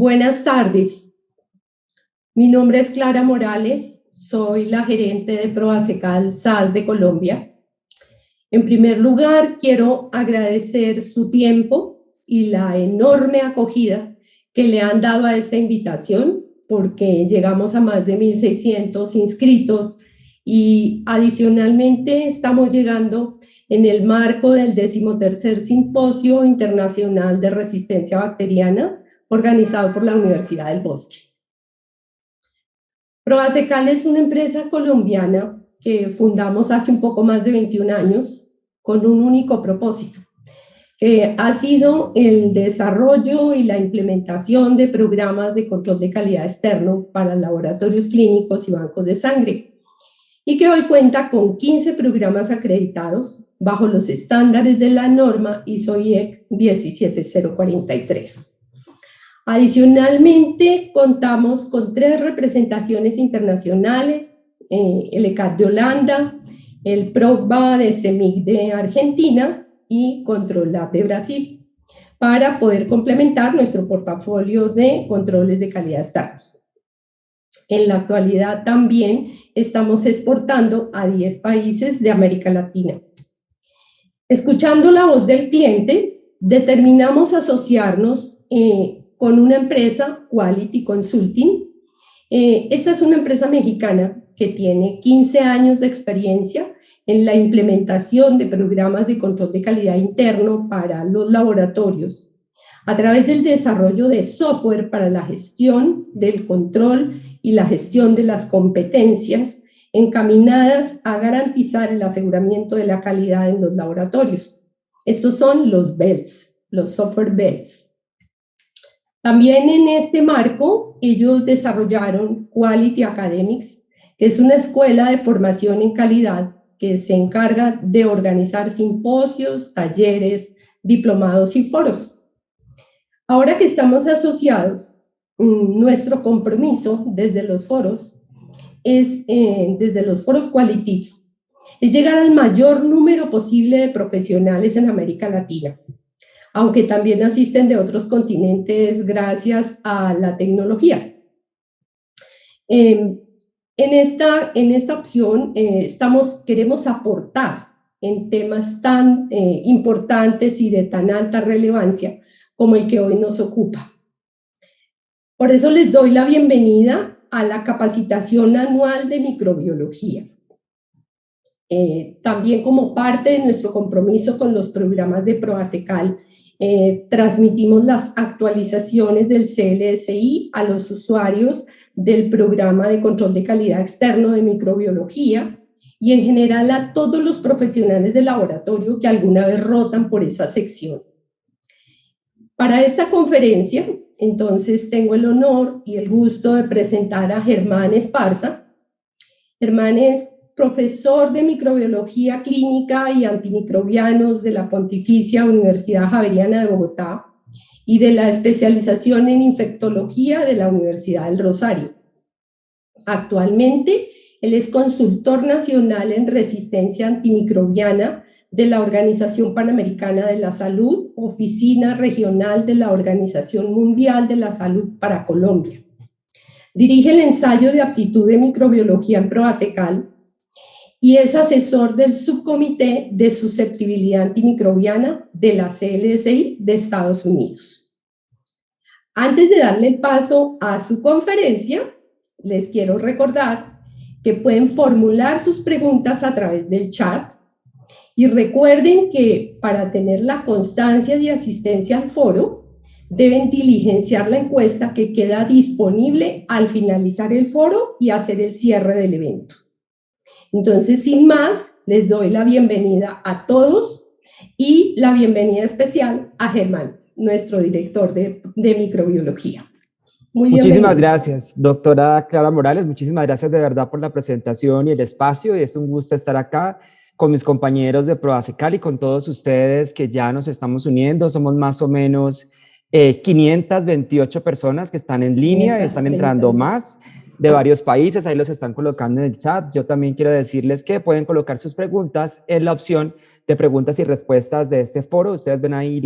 Buenas tardes. Mi nombre es Clara Morales, soy la gerente de Proasecal SAS de Colombia. En primer lugar, quiero agradecer su tiempo y la enorme acogida que le han dado a esta invitación, porque llegamos a más de 1.600 inscritos y adicionalmente estamos llegando en el marco del 13º Simposio Internacional de Resistencia Bacteriana, organizado por la Universidad del Bosque. Proasecal es una empresa colombiana que fundamos hace un poco más de 21 años con un único propósito, que ha sido el desarrollo y la implementación de programas de control de calidad externo para laboratorios clínicos y bancos de sangre, y que hoy cuenta con 15 programas acreditados bajo los estándares de la norma ISO/IEC 17043. Adicionalmente, contamos con 3 representaciones internacionales, el ECAT de Holanda, el PROVA de CEMIC de Argentina y ControlLab de Brasil, para poder complementar nuestro portafolio de controles de calidad externos. En la actualidad también estamos exportando a 10 países de América Latina. Escuchando la voz del cliente, determinamos asociarnos con una empresa, Quality Consulting. Esta es una empresa mexicana que tiene 15 años de experiencia en la implementación de programas de control de calidad interno para los laboratorios, a través del desarrollo de software para la gestión del control y la gestión de las competencias encaminadas a garantizar el aseguramiento de la calidad en los laboratorios. Estos son los BELS, los software BELS. También en este marco, ellos desarrollaron Quality Academics, que es una escuela de formación en calidad que se encarga de organizar simposios, talleres, diplomados y foros. Ahora que estamos asociados, nuestro compromiso desde los foros Qualitips, es llegar al mayor número posible de profesionales en América Latina, aunque también asisten de otros continentes gracias a la tecnología. En esta opción queremos aportar en temas tan importantes y de tan alta relevancia como el que hoy nos ocupa. Por eso les doy la bienvenida a la capacitación anual de microbiología. También como parte de nuestro compromiso con los programas de Proasecal, transmitimos las actualizaciones del CLSI a los usuarios del programa de control de calidad externo de microbiología y en general a todos los profesionales del laboratorio que alguna vez rotan por esa sección. Para esta conferencia, entonces, tengo el honor y el gusto de presentar a Germán Esparza. Germán es profesor de microbiología clínica y antimicrobianos de la Pontificia Universidad Javeriana de Bogotá y de la especialización en infectología de la Universidad del Rosario. Actualmente, él es consultor nacional en resistencia antimicrobiana de la Organización Panamericana de la Salud, Oficina Regional de la Organización Mundial de la Salud para Colombia. Dirige el ensayo de aptitud de microbiología en Proasecal y es asesor del subcomité de susceptibilidad antimicrobiana de la CLSI de Estados Unidos. Antes de darle el paso a su conferencia, les quiero recordar que pueden formular sus preguntas a través del chat. Y recuerden que para tener la constancia de asistencia al foro, deben diligenciar la encuesta que queda disponible al finalizar el foro y hacer el cierre del evento. Entonces, sin más, les doy la bienvenida a todos y la bienvenida especial a Germán, nuestro director de microbiología. Muchísimas gracias, doctora Clara Morales. Muchísimas gracias de verdad por la presentación y el espacio. Y es un gusto estar acá con mis compañeros de Proasecal y con todos ustedes que ya nos estamos uniendo. Somos más o menos 528 personas que están en línea, están entrando más. de varios países, ahí los están colocando en el chat. Yo también quiero decirles que pueden colocar sus preguntas en la opción de preguntas y respuestas de este foro. Ustedes ven ahí,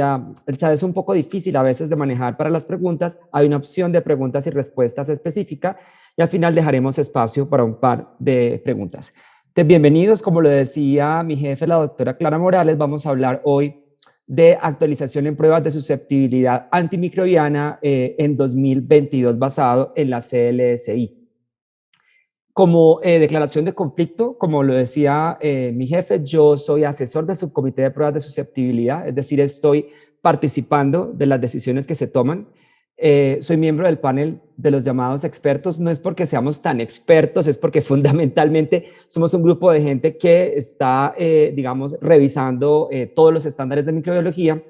el chat es un poco difícil a veces de manejar para las preguntas. Hay una opción de preguntas y respuestas específica y al final dejaremos espacio para un par de preguntas. Entonces, bienvenidos, como lo decía mi jefe, la doctora Clara Morales, vamos a hablar hoy de actualización en pruebas de susceptibilidad antimicrobiana en 2022 basado en la CLSI. Como declaración de conflicto, como lo decía mi jefe, yo soy asesor del subcomité de pruebas de susceptibilidad, es decir, estoy participando de las decisiones que se toman. Soy miembro del panel de los llamados expertos, no es porque seamos tan expertos, es porque fundamentalmente somos un grupo de gente que está, digamos, revisando todos los estándares de microbiología.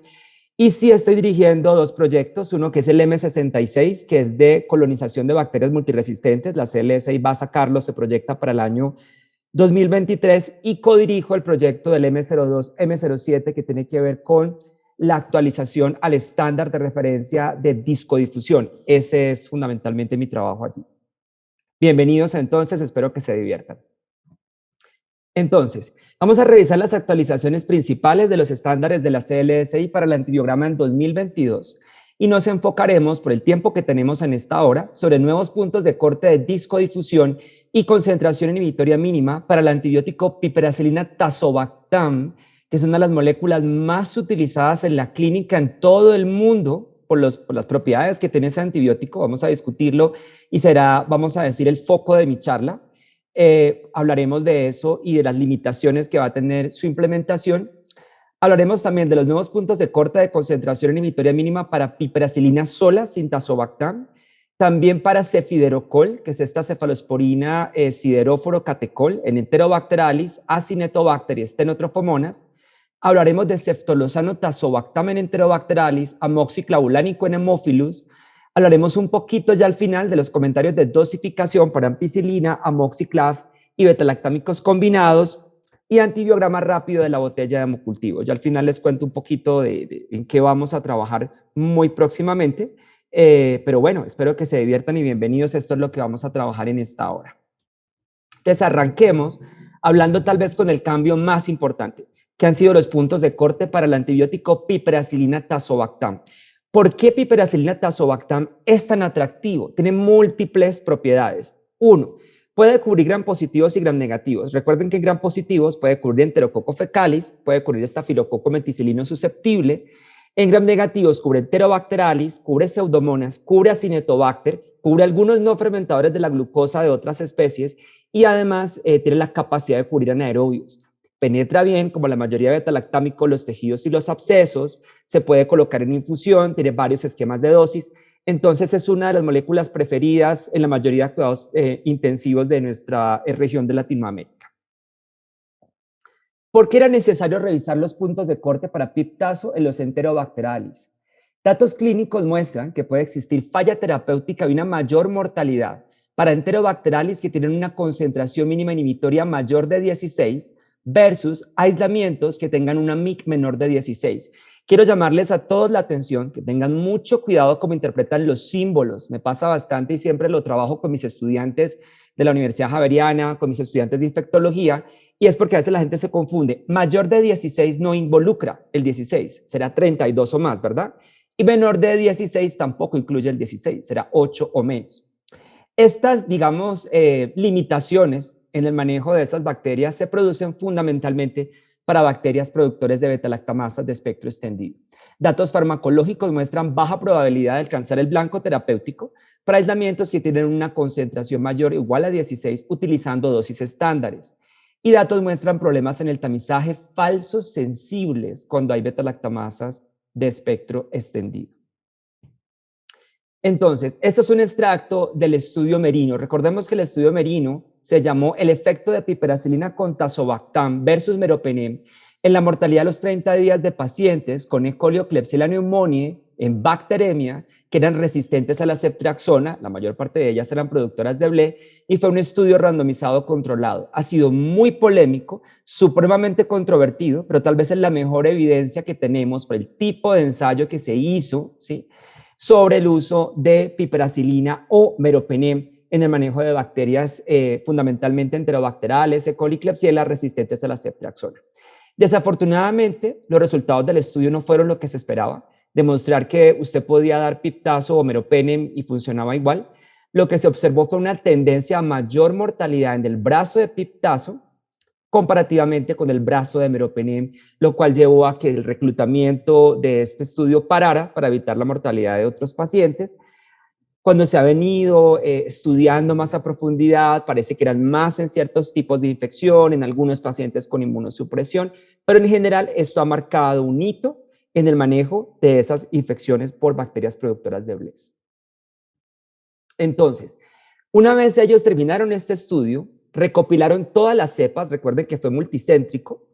Y sí estoy dirigiendo dos proyectos, uno que es el M66, que es de colonización de bacterias multiresistentes, la CLSI va a sacarlo, se proyecta para el año 2023, y codirijo el proyecto del M02, M07, que tiene que ver con la actualización al estándar de referencia de discodifusión. Ese es fundamentalmente mi trabajo allí. Bienvenidos entonces, espero que se diviertan. Entonces, vamos a revisar las actualizaciones principales de los estándares de la CLSI para el antibiograma en 2022 y nos enfocaremos, por el tiempo que tenemos en esta hora, sobre nuevos puntos de corte de discodifusión y concentración inhibitoria mínima para el antibiótico piperacilina tazobactam, que es una de las moléculas más utilizadas en la clínica en todo el mundo por las propiedades que tiene ese antibiótico. Vamos a discutirlo y será, vamos a decir, el foco de mi charla. Hablaremos de eso y de las limitaciones que va a tener su implementación. Hablaremos también de los nuevos puntos de corte de concentración inhibitoria mínima para piperacilina sola sin tazobactam, también para cefiderocol, que es esta cefalosporina sideróforo-catecol en Enterobacteralis, Acinetobacter y Stenotrofomonas. Hablaremos de ceftolozano tazobactam en Enterobacteralis, amoxiclavulánico en Haemophilus. Hablaremos un poquito ya al final de los comentarios de dosificación para ampicilina, amoxiclav y betalactámicos combinados y antibiograma rápido de la botella de hemocultivo. Ya al final les cuento un poquito en qué vamos a trabajar muy próximamente, pero bueno, espero que se diviertan y bienvenidos. Esto es lo que vamos a trabajar en esta hora. Entonces arranquemos hablando tal vez con el cambio más importante, que han sido los puntos de corte para el antibiótico piperacilina tazobactam. ¿Por qué piperacilina tazobactam es tan atractivo? Tiene múltiples propiedades. Uno, puede cubrir gram positivos y gram negativos. Recuerden que en gram positivos puede cubrir Enterococo fecalis, puede cubrir estafilococo meticilino susceptible. En gram negativos cubre Enterobacteralis, cubre Pseudomonas, cubre Acinetobacter, cubre algunos no fermentadores de la glucosa de otras especies y además tiene la capacidad de cubrir anaerobios. Penetra bien, como la mayoría de betalactámicos, los tejidos y los abscesos, se puede colocar en infusión, tiene varios esquemas de dosis, entonces es una de las moléculas preferidas en la mayoría de cuidados intensivos de nuestra región de Latinoamérica. ¿Por qué era necesario revisar los puntos de corte para PIP-tazo en los Enterobacteralis? Datos clínicos muestran que puede existir falla terapéutica y una mayor mortalidad para Enterobacteralis que tienen una concentración mínima inhibitoria mayor de 16 versus aislamientos que tengan una MIC menor de 16. Quiero llamarles a todos la atención, que tengan mucho cuidado cómo interpretan los símbolos. Me pasa bastante y siempre lo trabajo con mis estudiantes de la Universidad Javeriana, con mis estudiantes de infectología, y es porque a veces la gente se confunde. Mayor de 16 no involucra el 16, será 32 o más, ¿verdad? Y menor de 16 tampoco incluye el 16, será 8 o menos. Estas, digamos, limitaciones en el manejo de esas bacterias se producen fundamentalmente para bacterias productores de betalactamasas de espectro extendido. Datos farmacológicos muestran baja probabilidad de alcanzar el blanco terapéutico para aislamientos que tienen una concentración mayor o igual a 16 utilizando dosis estándares. Y datos muestran problemas en el tamizaje falsos sensibles cuando hay betalactamasas de espectro extendido. Entonces, esto es un extracto del estudio Merino. Recordemos que el estudio Merino se llamó el efecto de piperacilina con tazobactam versus meropenem en la mortalidad a los 30 días de pacientes con E. coli o Klebsiella pneumoniae en bacteremia que eran resistentes a la ceftriaxona, la mayor parte de ellas eran productoras de BLE, y fue un estudio randomizado controlado. Ha sido muy polémico, supremamente controvertido, pero tal vez es la mejor evidencia que tenemos por el tipo de ensayo que se hizo, ¿sí?, sobre el uso de piperacilina o meropenem en el manejo de bacterias fundamentalmente enterobacteriales, E. coli, Klebsiella, resistentes a la ceftriaxona. Desafortunadamente, los resultados del estudio no fueron lo que se esperaba, demostrar que usted podía dar piptazo o meropenem y funcionaba igual. Lo que se observó fue una tendencia a mayor mortalidad en el brazo de piptazo comparativamente con el brazo de meropenem, lo cual llevó a que el reclutamiento de este estudio parara para evitar la mortalidad de otros pacientes. Cuando se ha venido estudiando más a profundidad, parece que eran más en ciertos tipos de infección, en algunos pacientes con inmunosupresión, pero en general esto ha marcado un hito en el manejo de esas infecciones por bacterias productoras de BLES. Entonces, una vez ellos terminaron este estudio, recopilaron todas las cepas, recuerden que fue multicéntrico,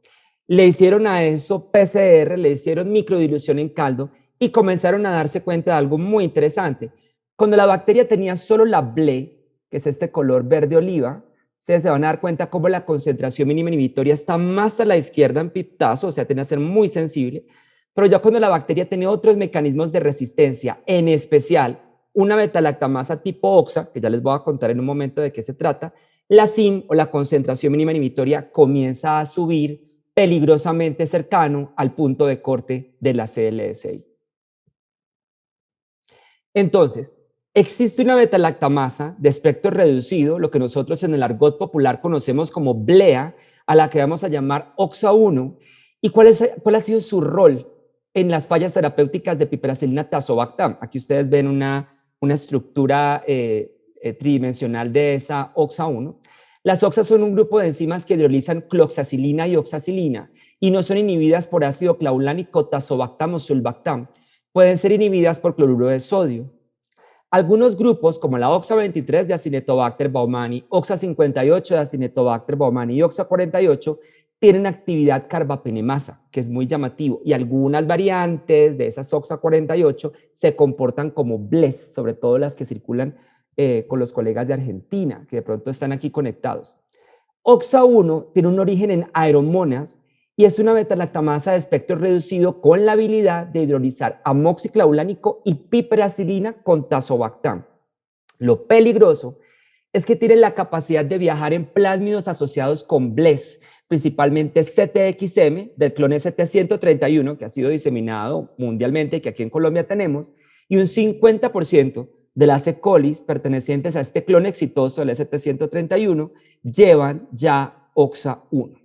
le hicieron a eso PCR, le hicieron microdilución en caldo y comenzaron a darse cuenta de algo muy interesante. Cuando la bacteria tenía solo la BLE, que es este color verde oliva, ustedes se van a dar cuenta cómo la concentración mínima inhibitoria está más a la izquierda en piptazo, o sea, tiene que ser muy sensible, pero ya cuando la bacteria tiene otros mecanismos de resistencia, en especial una beta-lactamasa tipo OXA, que ya les voy a contar en un momento de qué se trata, la CIM o la concentración mínima inhibitoria comienza a subir peligrosamente cercano al punto de corte de la CLSI. Entonces, existe una beta-lactamasa de espectro reducido, lo que nosotros en el argot popular conocemos como BLEA, a la que vamos a llamar OXA1. ¿Y cuál ha sido su rol en las fallas terapéuticas de piperacilina tazobactam? Aquí ustedes ven una estructura tridimensional de esa OXA1. Las OXA son un grupo de enzimas que hidrolizan cloxacilina y oxacilina y no son inhibidas por ácido clavulánico, tazobactam o sulbactam. Pueden ser inhibidas por cloruro de sodio. Algunos grupos, como la OXA23 de Acinetobacter baumannii, OXA58 de Acinetobacter baumannii y OXA48, tienen actividad carbapenemasa, que es muy llamativo, y algunas variantes de esas OXA48 se comportan como BLES, sobre todo las que circulan con los colegas de Argentina, que de pronto están aquí conectados. OXA1 tiene un origen en aeromonas y es una beta-lactamasa de espectro reducido con la habilidad de hidrolizar amoxiclavulánico y piperacilina con tazobactam. Lo peligroso es que tiene la capacidad de viajar en plásmidos asociados con BLES, principalmente CTXM del clon ST131, que ha sido diseminado mundialmente y que aquí en Colombia tenemos, y un 50% de las E. coli pertenecientes a este clon exitoso, el ST131, llevan ya OXA1.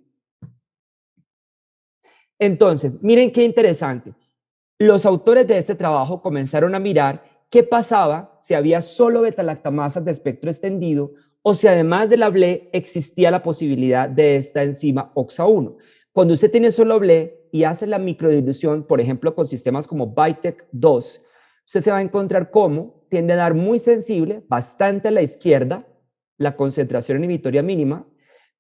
Entonces, miren qué interesante. Los autores de este trabajo comenzaron a mirar qué pasaba si había solo beta-lactamasas de espectro extendido o si además de la BLE existía la posibilidad de esta enzima OXA1. Cuando usted tiene solo BLE y hace la microdilución, por ejemplo, con sistemas como Vitek2, usted se va a encontrar cómo tiende a dar muy sensible, bastante a la izquierda, la concentración inhibitoria mínima,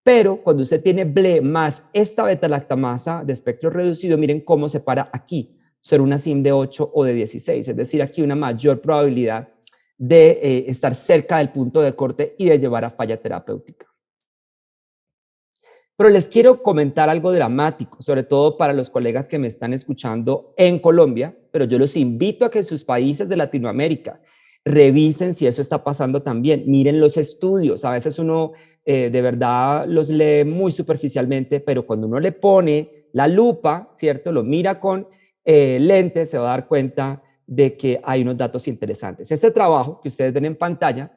pero cuando usted tiene BLE más esta beta-lactamasa de espectro reducido, miren cómo se para aquí, ser una CIM de 8 o de 16, es decir, aquí una mayor probabilidad de estar cerca del punto de corte y de llevar a falla terapéutica. Pero les quiero comentar algo dramático, sobre todo para los colegas que me están escuchando en Colombia, pero yo los invito a que en sus países de Latinoamérica revisen si eso está pasando también. Miren los estudios, a veces uno de verdad los lee muy superficialmente, pero cuando uno le pone la lupa, ¿cierto? Lo mira con lentes, se va a dar cuenta de que hay unos datos interesantes. Este trabajo que ustedes ven en pantalla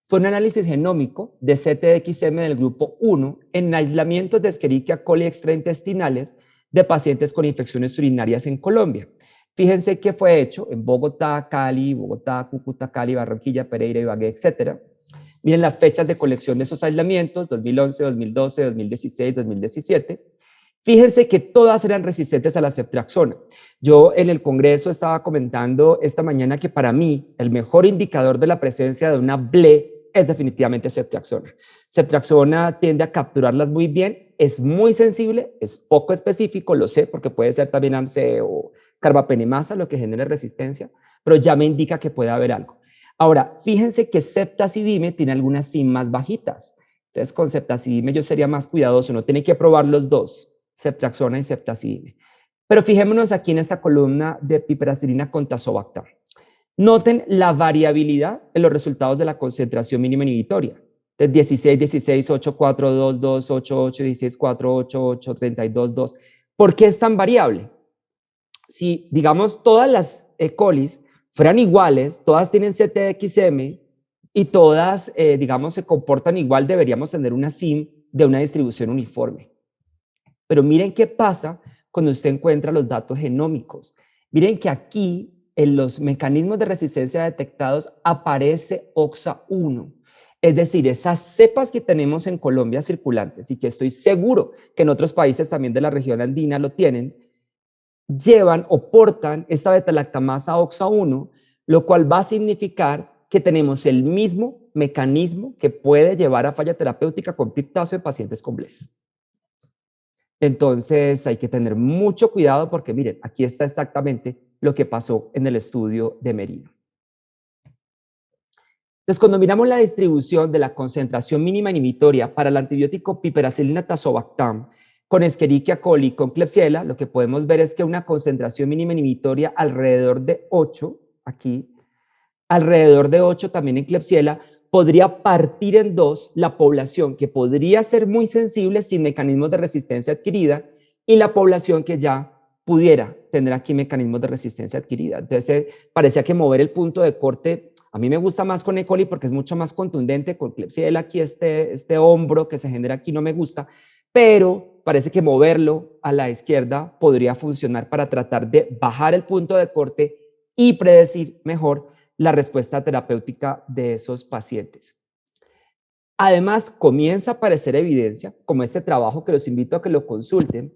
fue un análisis genómico de CTXM del grupo 1 en aislamientos de Escherichia coli extraintestinales de pacientes con infecciones urinarias en Colombia. Fíjense que fue hecho en Bogotá, Cali, Cúcuta, Cali, Barranquilla, Pereira, Ibagué, etc. Miren las fechas de colección de esos aislamientos, 2011, 2012, 2016, 2017. Fíjense que todas eran resistentes a la ceftriaxona. Yo en el congreso estaba comentando esta mañana que para mí el mejor indicador de la presencia de una BLE es definitivamente ceftriaxona. Ceftriaxona tiende a capturarlas muy bien, es muy sensible, es poco específico, lo sé, porque puede ser también AMC o carbapenemasa lo que genere resistencia, pero ya me indica que puede haber algo. Ahora, fíjense que ceftazidime tiene algunas CIM más bajitas. Entonces, con ceftazidime yo sería más cuidadoso, no tiene que probar los dos, ceftriaxona y ceftazidime. Pero fijémonos aquí en esta columna de piperacilina con tazobactam. Noten la variabilidad en los resultados de la concentración mínima inhibitoria. De 16, 16, 8, 4, 2, 2, 8, 8, 16, 4, 8, 8, 32, 2. ¿Por qué es tan variable? Si, digamos, todas las E. colis fueran iguales, todas tienen CTXM y todas, digamos, se comportan igual, deberíamos tener una SIM de una distribución uniforme. Pero miren qué pasa cuando usted encuentra los datos genómicos. Miren que aquí, en los mecanismos de resistencia detectados, aparece OXA1. Es decir, esas cepas que tenemos en Colombia circulantes y que estoy seguro que en otros países también de la región andina lo tienen, llevan o portan esta beta-lactamasa OXA1, lo cual va a significar que tenemos el mismo mecanismo que puede llevar a falla terapéutica con triptazo en pacientes con BLES. Entonces hay que tener mucho cuidado porque miren, aquí está exactamente lo que pasó en el estudio de Merino. Entonces, cuando miramos la distribución de la concentración mínima inhibitoria para el antibiótico piperacillina tazobactam con Escherichia coli con Klebsiella, lo que podemos ver es que una concentración mínima inhibitoria alrededor de 8, aquí, alrededor de 8 también en Klebsiella, podría partir en dos la población que podría ser muy sensible sin mecanismos de resistencia adquirida y la población que ya pudiera tener aquí mecanismos de resistencia adquirida. Entonces, parecía que mover el punto de corte, a mí me gusta más con E. coli porque es mucho más contundente, con Klebsiella aquí este hombro que se genera aquí no me gusta, pero parece que moverlo a la izquierda podría funcionar para tratar de bajar el punto de corte y predecir mejor la respuesta terapéutica de esos pacientes. Además, comienza a aparecer evidencia, como este trabajo que los invito a que lo consulten,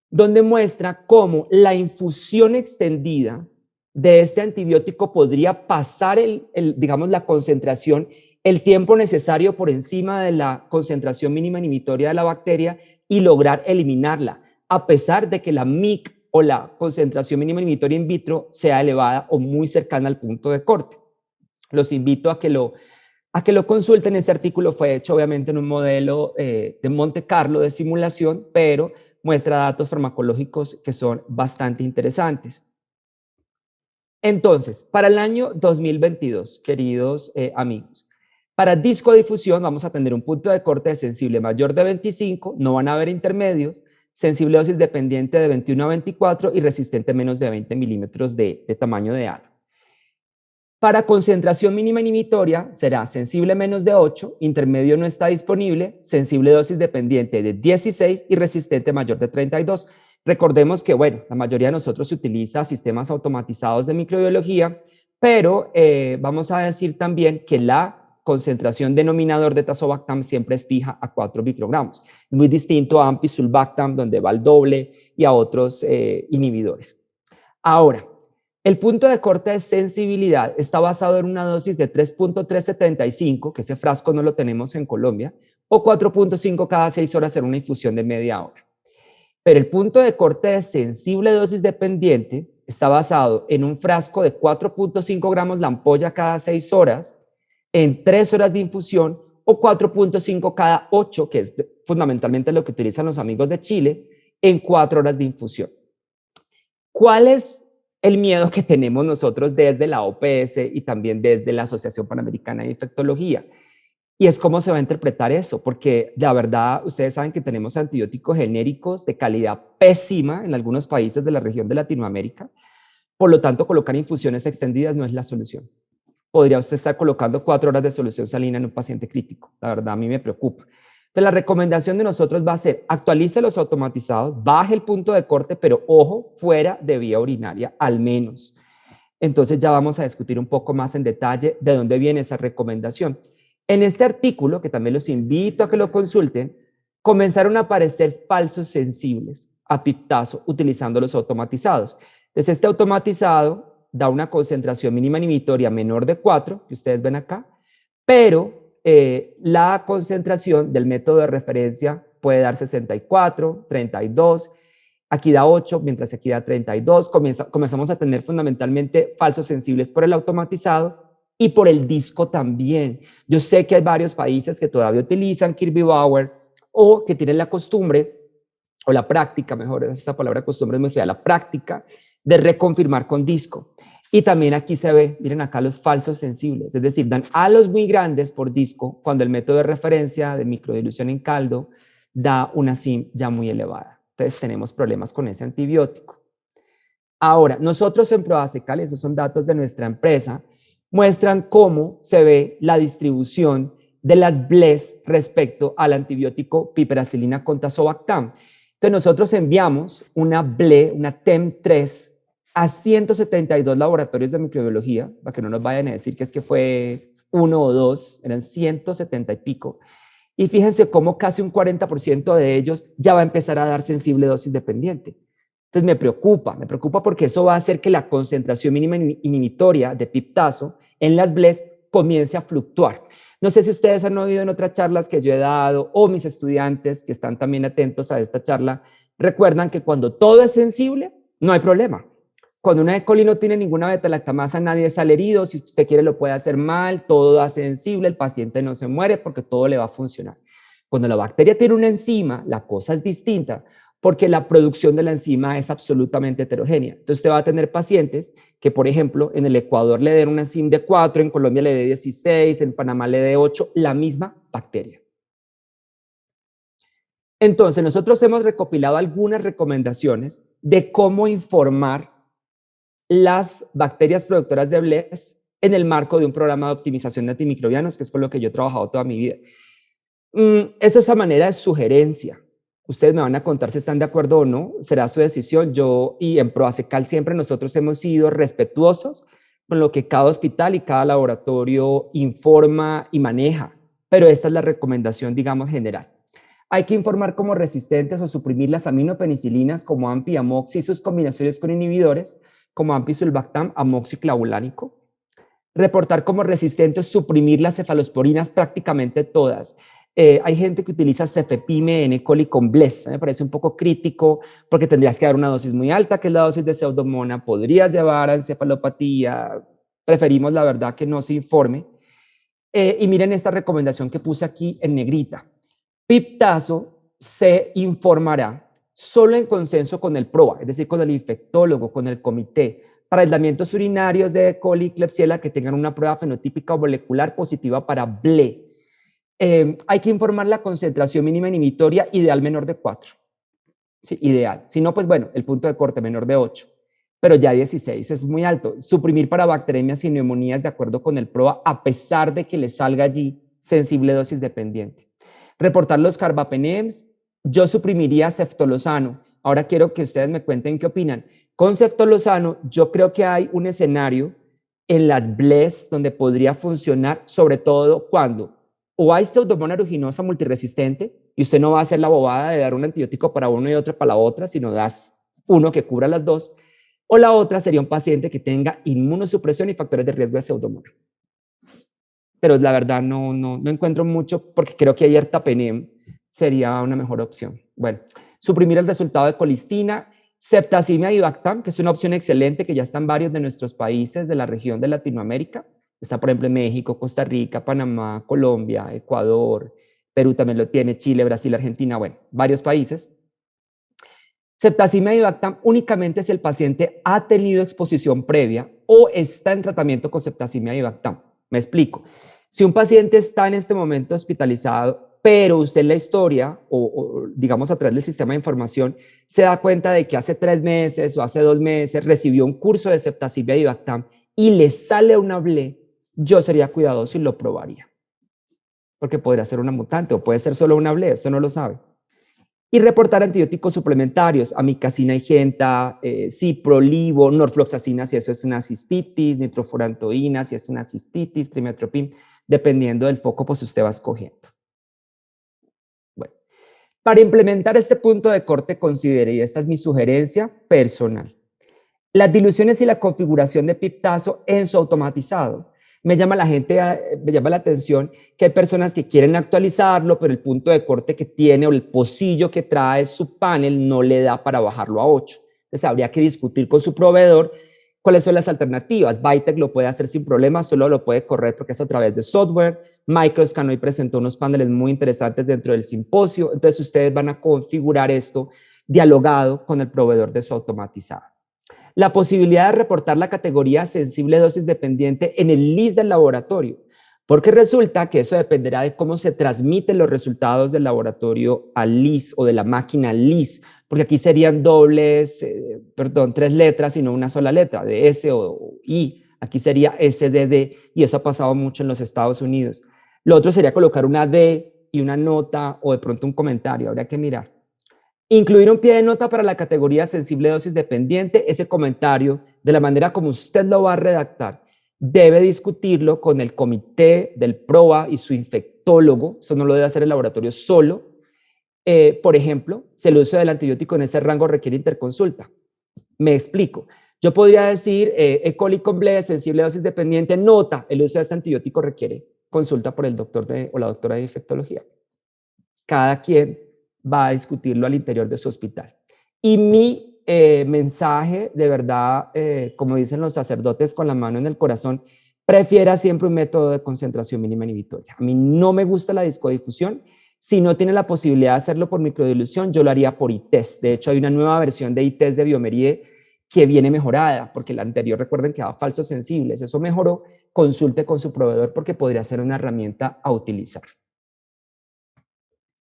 donde muestra cómo la infusión extendida de este antibiótico podría pasar digamos, la concentración, el tiempo necesario por encima de la concentración mínima inhibitoria de la bacteria y lograr eliminarla, a pesar de que la MIC o la concentración mínima inhibitoria in vitro sea elevada o muy cercana al punto de corte. Los invito a que lo consulten. Este artículo fue hecho obviamente en un modelo de Monte Carlo de simulación, pero muestra datos farmacológicos que son bastante interesantes. Entonces, para el año 2022, queridos amigos, para discodifusión vamos a tener un punto de corte de sensible mayor de 25, no van a haber intermedios, sensible dosis dependiente de 21 a 24 y resistente menos de 20 milímetros de tamaño de halo. Para concentración mínima inhibitoria será sensible menos de 8, intermedio no está disponible, sensible dosis dependiente de 16 y resistente mayor de 32. Recordemos que, bueno, la mayoría de nosotros utiliza sistemas automatizados de microbiología, pero vamos a decir también que la concentración denominador de tazobactam siempre es fija a 4 microgramos. Es muy distinto a ampicillbactam, donde va al doble, y a otros inhibidores. Ahora, el punto de corte de sensibilidad está basado en una dosis de 3.375, que ese frasco no lo tenemos en Colombia, o 4.5 cada 6 horas en una infusión de media hora. Pero el punto de corte de sensible dosis dependiente está basado en un frasco de 4.5 gramos la ampolla cada 6 horas, en 3 horas de infusión, o 4.5 cada 8, que es fundamentalmente lo que utilizan los amigos de Chile, en 4 horas de infusión. ¿Cuál es el miedo que tenemos nosotros desde la OPS y también desde la Asociación Panamericana de Infectología? Y es cómo se va a interpretar eso, porque la verdad, ustedes saben que tenemos antibióticos genéricos de calidad pésima en algunos países de la región de Latinoamérica. Por lo tanto, colocar infusiones extendidas no es la solución. Podría usted estar colocando 4 horas de solución salina en un paciente crítico. La verdad, a mí me preocupa. Entonces, la recomendación de nosotros va a ser: actualice los automatizados, baje el punto de corte, pero ojo, fuera de vía urinaria, al menos. Entonces, ya vamos a discutir un poco más en detalle de dónde viene esa recomendación. En este artículo, que también los invito a que lo consulten, comenzaron a aparecer falsos sensibles a piptazo utilizando los automatizados. Entonces, este automatizado da una concentración mínima inhibitoria menor de 4, que ustedes ven acá, pero la concentración del método de referencia puede dar 64, 32, aquí da 8, mientras aquí da 32. Comenzamos a tener fundamentalmente falsos sensibles por el automatizado y por el disco también. Yo sé que hay varios países que todavía utilizan Kirby-Bauer o que tienen la costumbre, o la práctica, mejor, esta palabra costumbre es muy fea, la práctica de reconfirmar con disco. Y también aquí se ve, miren acá los falsos sensibles, es decir, dan halos muy grandes por disco cuando el método de referencia de microdilución en caldo da una SIM ya muy elevada. Entonces tenemos problemas con ese antibiótico. Ahora, nosotros en Proacecal, esos son datos de nuestra empresa, muestran cómo se ve la distribución de las BLES respecto al antibiótico piperacilina con tazobactam. Entonces nosotros enviamos una BLE, una TEM3, a 172 laboratorios de microbiología, para que no nos vayan a decir que es que fue uno o dos, eran 170 y pico. Y fíjense cómo casi un 40% de ellos ya va a empezar a dar sensible dosis dependiente. Entonces me preocupa porque eso va a hacer que la concentración mínima inhibitoria de piptazo en las BLES comience a fluctuar. No sé si ustedes han oído en otras charlas que yo he dado o mis estudiantes que están también atentos a esta charla, recuerdan que cuando todo es sensible, no hay problema. Cuando una E. coli no tiene ninguna beta-lactamasa, nadie sale herido. Si usted quiere, lo puede hacer mal, todo da sensible, el paciente no se muere porque todo le va a funcionar. Cuando la bacteria tiene una enzima, la cosa es distinta porque la producción de la enzima es absolutamente heterogénea. Entonces, usted va a tener pacientes que, por ejemplo, en el Ecuador le den una enzima de 4, en Colombia le dé 16, en Panamá le dé 8, la misma bacteria. Entonces, nosotros hemos recopilado algunas recomendaciones de cómo informar las bacterias productoras de BLES en el marco de un programa de optimización de antimicrobianos, que es con lo que yo he trabajado toda mi vida. Eso es a manera de sugerencia. Ustedes me van a contar si están de acuerdo o no, será su decisión. Yo y en Proacecal siempre nosotros hemos sido respetuosos con lo que cada hospital y cada laboratorio informa y maneja, pero esta es la recomendación, digamos, general. Hay que informar como resistentes o suprimir las aminopenicilinas como AMPI y amoxi y sus combinaciones con inhibidores, como AMPI-sulbactam, amoxiclavulánico. Reportar como resistentes, suprimir las cefalosporinas prácticamente todas. Hay gente que utiliza cefepime en E. coli con BLES. Me parece un poco crítico porque tendrías que dar una dosis muy alta, que es la dosis de pseudomonas, podrías llevar a encefalopatía. Preferimos, la verdad, que no se informe. Y miren esta recomendación que puse aquí en negrita. Piptazo se informará solo en consenso con el PROA, es decir, con el infectólogo, con el comité, para aislamientos urinarios de E. coli y Klebsiella que tengan una prueba fenotípica o molecular positiva para BLE. Hay que informar la concentración mínima inhibitoria, ideal menor de 4. Sí, ideal. Si no, pues bueno, el punto de corte menor de 8. Pero ya 16 es muy alto. Suprimir para bacteremias y neumonías de acuerdo con el PROA, a pesar de que le salga allí sensible dosis dependiente. Reportar los carbapenems. Yo suprimiría ceftolozano. Ahora quiero que ustedes me cuenten qué opinan. Con ceftolozano, yo creo que hay un escenario en las BLES donde podría funcionar, sobre todo cuando o hay pseudomonas aeruginosa multiresistente y usted no va a hacer la bobada de dar un antibiótico para uno y otro para la otra, sino das uno que cubra las dos, o la otra sería un paciente que tenga inmunosupresión y factores de riesgo de pseudomonas. Pero la verdad no encuentro mucho porque creo que ertapenem sería una mejor opción. Bueno, suprimir el resultado de colistina, ceftazimia y Bactam, que es una opción excelente que ya está en varios de nuestros países de la región de Latinoamérica. Está, por ejemplo, en México, Costa Rica, Panamá, Colombia, Ecuador, Perú también lo tiene, Chile, Brasil, Argentina, bueno, varios países. Ceftazimia y Bactam únicamente si el paciente ha tenido exposición previa o está en tratamiento con ceftazimia y Bactam. Me explico. Si un paciente está en este momento hospitalizado, pero usted en la historia o digamos a través del sistema de información se da cuenta de que hace 3 meses o hace 2 meses recibió un curso de ceftazimia y Bactam y le sale una BLE, yo sería cuidadoso y lo probaría. Porque podría ser una mutante o puede ser solo una BLE, usted no lo sabe. Y reportar antibióticos suplementarios, amikacina y genta, ciprolivo, norfloxacina si eso es una cistitis, nitrofurantoína si es una cistitis, trimetoprim, dependiendo del foco, pues usted va escogiendo. Bueno, para implementar este punto de corte, considere, y esta es mi sugerencia personal, las diluciones y la configuración de piptazo en su automatizado. Me llama la atención que hay personas que quieren actualizarlo, pero el punto de corte que tiene o el pocillo que trae su panel no le da para bajarlo a 8. Entonces habría que discutir con su proveedor cuáles son las alternativas. Vitek lo puede hacer sin problema, solo lo puede correr porque es a través de software. Microscan hoy presentó unos paneles muy interesantes dentro del simposio. Entonces ustedes van a configurar esto dialogado con el proveedor de su automatizado. la posibilidad de reportar la categoría sensible dosis dependiente en el LIS del laboratorio, porque resulta que eso dependerá de cómo se transmiten los resultados del laboratorio al LIS o de la máquina al LIS, porque aquí serían tres letras y no una sola letra, de S o I. Aquí sería SDD y eso ha pasado mucho en los Estados Unidos. Lo otro sería colocar una D y una nota o de pronto un comentario, habría que mirar. Incluir un pie de nota para la categoría sensible dosis dependiente, ese comentario, de la manera como usted lo va a redactar, debe discutirlo con el comité del PROA y su infectólogo, eso no lo debe hacer el laboratorio solo. Por ejemplo, si el uso del antibiótico en ese rango requiere interconsulta. Me explico. Yo podría decir, E. coli con ble, sensible dosis dependiente, nota, el uso de este antibiótico requiere consulta por el doctor o la doctora de infectología. Cada quien va a discutirlo al interior de su hospital. Y mi mensaje, de verdad, como dicen los sacerdotes con la mano en el corazón, prefiera siempre un método de concentración mínima inhibitoria. A mí no me gusta la discodifusión. Si no tiene la posibilidad de hacerlo por microdilución, yo lo haría por ITEST. De hecho, hay una nueva versión de ITEST de Biomerie que viene mejorada, porque la anterior, recuerden que daba falsos sensibles. Eso mejoró. Consulte con su proveedor porque podría ser una herramienta a utilizar.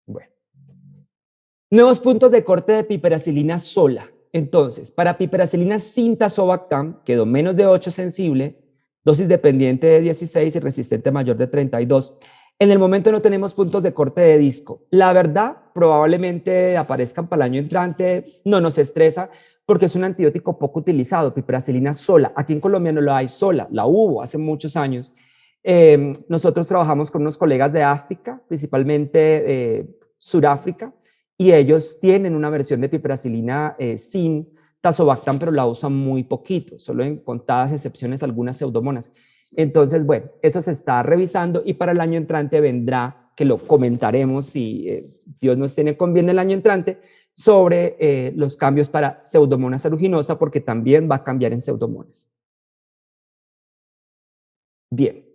Bueno. Nuevos puntos de corte de piperacilina sola. Entonces, para piperacilina sin tazobactam, quedó menos de 8 sensible, dosis dependiente de 16 y resistente mayor de 32. En el momento no tenemos puntos de corte de disco. La verdad, probablemente aparezcan para el año entrante, no nos estresa, porque es un antibiótico poco utilizado, piperacilina sola. Aquí en Colombia no la hay sola, la hubo hace muchos años. Nosotros trabajamos con unos colegas de África, principalmente Sudáfrica, y ellos tienen una versión de piperacilina sin tazobactam, pero la usan muy poquito, solo en contadas excepciones algunas pseudomonas. Entonces, bueno, eso se está revisando y para el año entrante vendrá, que lo comentaremos si Dios nos tiene con bien el año entrante, sobre los cambios para pseudomonas aeruginosa, porque también va a cambiar en pseudomonas. Bien.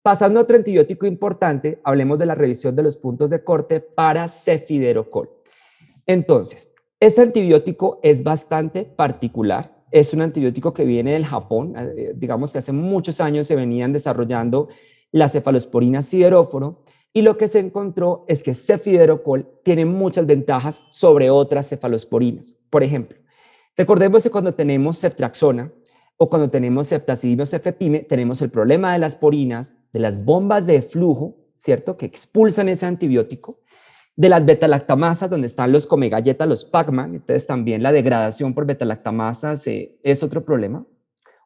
Pasando a otro antibiótico importante, hablemos de la revisión de los puntos de corte para cefiderocol. Entonces, este antibiótico es bastante particular. Es un antibiótico que viene del Japón. Digamos que hace muchos años se venían desarrollando la cefalosporina sideróforo y lo que se encontró es que cefiderocol tiene muchas ventajas sobre otras cefalosporinas. Por ejemplo, recordemos que cuando tenemos ceftriaxona, o cuando tenemos ceftazidime o cefepime, tenemos el problema de las porinas, de las bombas de flujo, ¿cierto?, que expulsan ese antibiótico, de las betalactamasas, donde están los comegalletas, los Pac-Man, entonces también la degradación por betalactamasas es otro problema,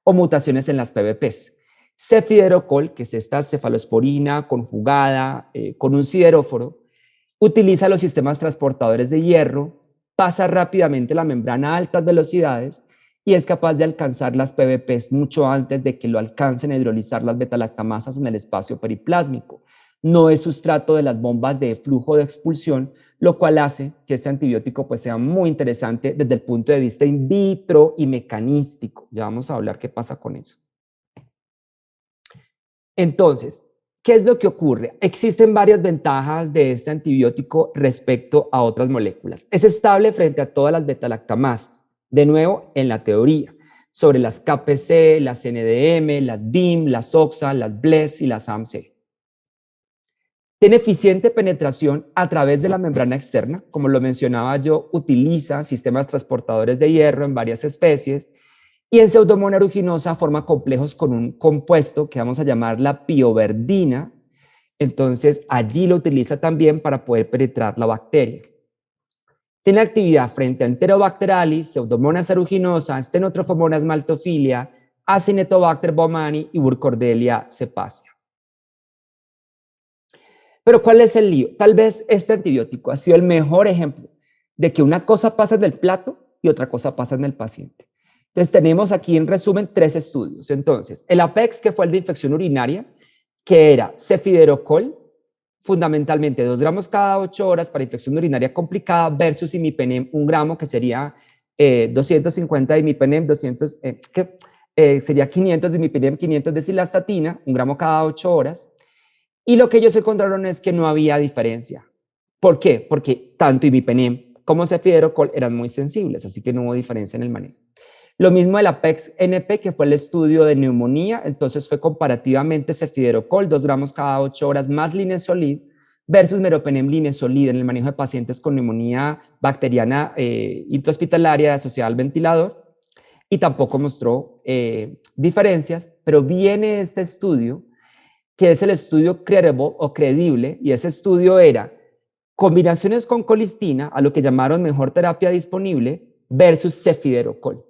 o mutaciones en las PBPs. Cefiderocol, que es esta cefalosporina conjugada con un sideróforo, utiliza los sistemas transportadores de hierro, pasa rápidamente la membrana a altas velocidades, y es capaz de alcanzar las PBPs mucho antes de que lo alcancen a hidrolizar las betalactamasas en el espacio periplásmico. No es sustrato de las bombas de flujo de expulsión, lo cual hace que este antibiótico pues, sea muy interesante desde el punto de vista in vitro y mecanístico. Ya vamos a hablar qué pasa con eso. Entonces, ¿qué es lo que ocurre? Existen varias ventajas de este antibiótico respecto a otras moléculas. Es estable frente a todas las betalactamasas. De nuevo, en la teoría, sobre las KPC, las NDM, las BIM, las OXA, las BLES y las AMC. Tiene eficiente penetración a través de la membrana externa, como lo mencionaba yo, utiliza sistemas transportadores de hierro en varias especies y en Pseudomonas aeruginosa forma complejos con un compuesto que vamos a llamar la pioverdina, entonces allí lo utiliza también para poder penetrar la bacteria. Tiene actividad frente a Enterobacterales, Pseudomonas aeruginosa, Stenotrophomonas maltophilia, Acinetobacter baumannii y Burkholderia cepacia. Pero ¿cuál es el lío? Tal vez este antibiótico ha sido el mejor ejemplo de que una cosa pasa en el plato y otra cosa pasa en el paciente. Entonces tenemos aquí en resumen 3 estudios. Entonces, el APEX, que fue el de infección urinaria, que era cefiderocol, fundamentalmente 2 gramos cada 8 horas para infección urinaria complicada versus imipenem 1 gramo, que sería 250 de imipenem, sería 500 de imipenem, 500 de cilastatina, 1 gramo cada 8 horas. Y lo que ellos encontraron es que no había diferencia. ¿Por qué? Porque tanto imipenem como cefiderocol eran muy sensibles, así que no hubo diferencia en el manejo. Lo mismo el APEX-NP, que fue el estudio de neumonía, entonces fue comparativamente cefiderocol, 2 gramos cada 8 horas, más linezolid, versus meropenem linezolid en el manejo de pacientes con neumonía bacteriana intrahospitalaria asociada al ventilador, y tampoco mostró diferencias, pero viene este estudio, que es el estudio credible o credible, y ese estudio era combinaciones con colistina, a lo que llamaron mejor terapia disponible, versus cefiderocol.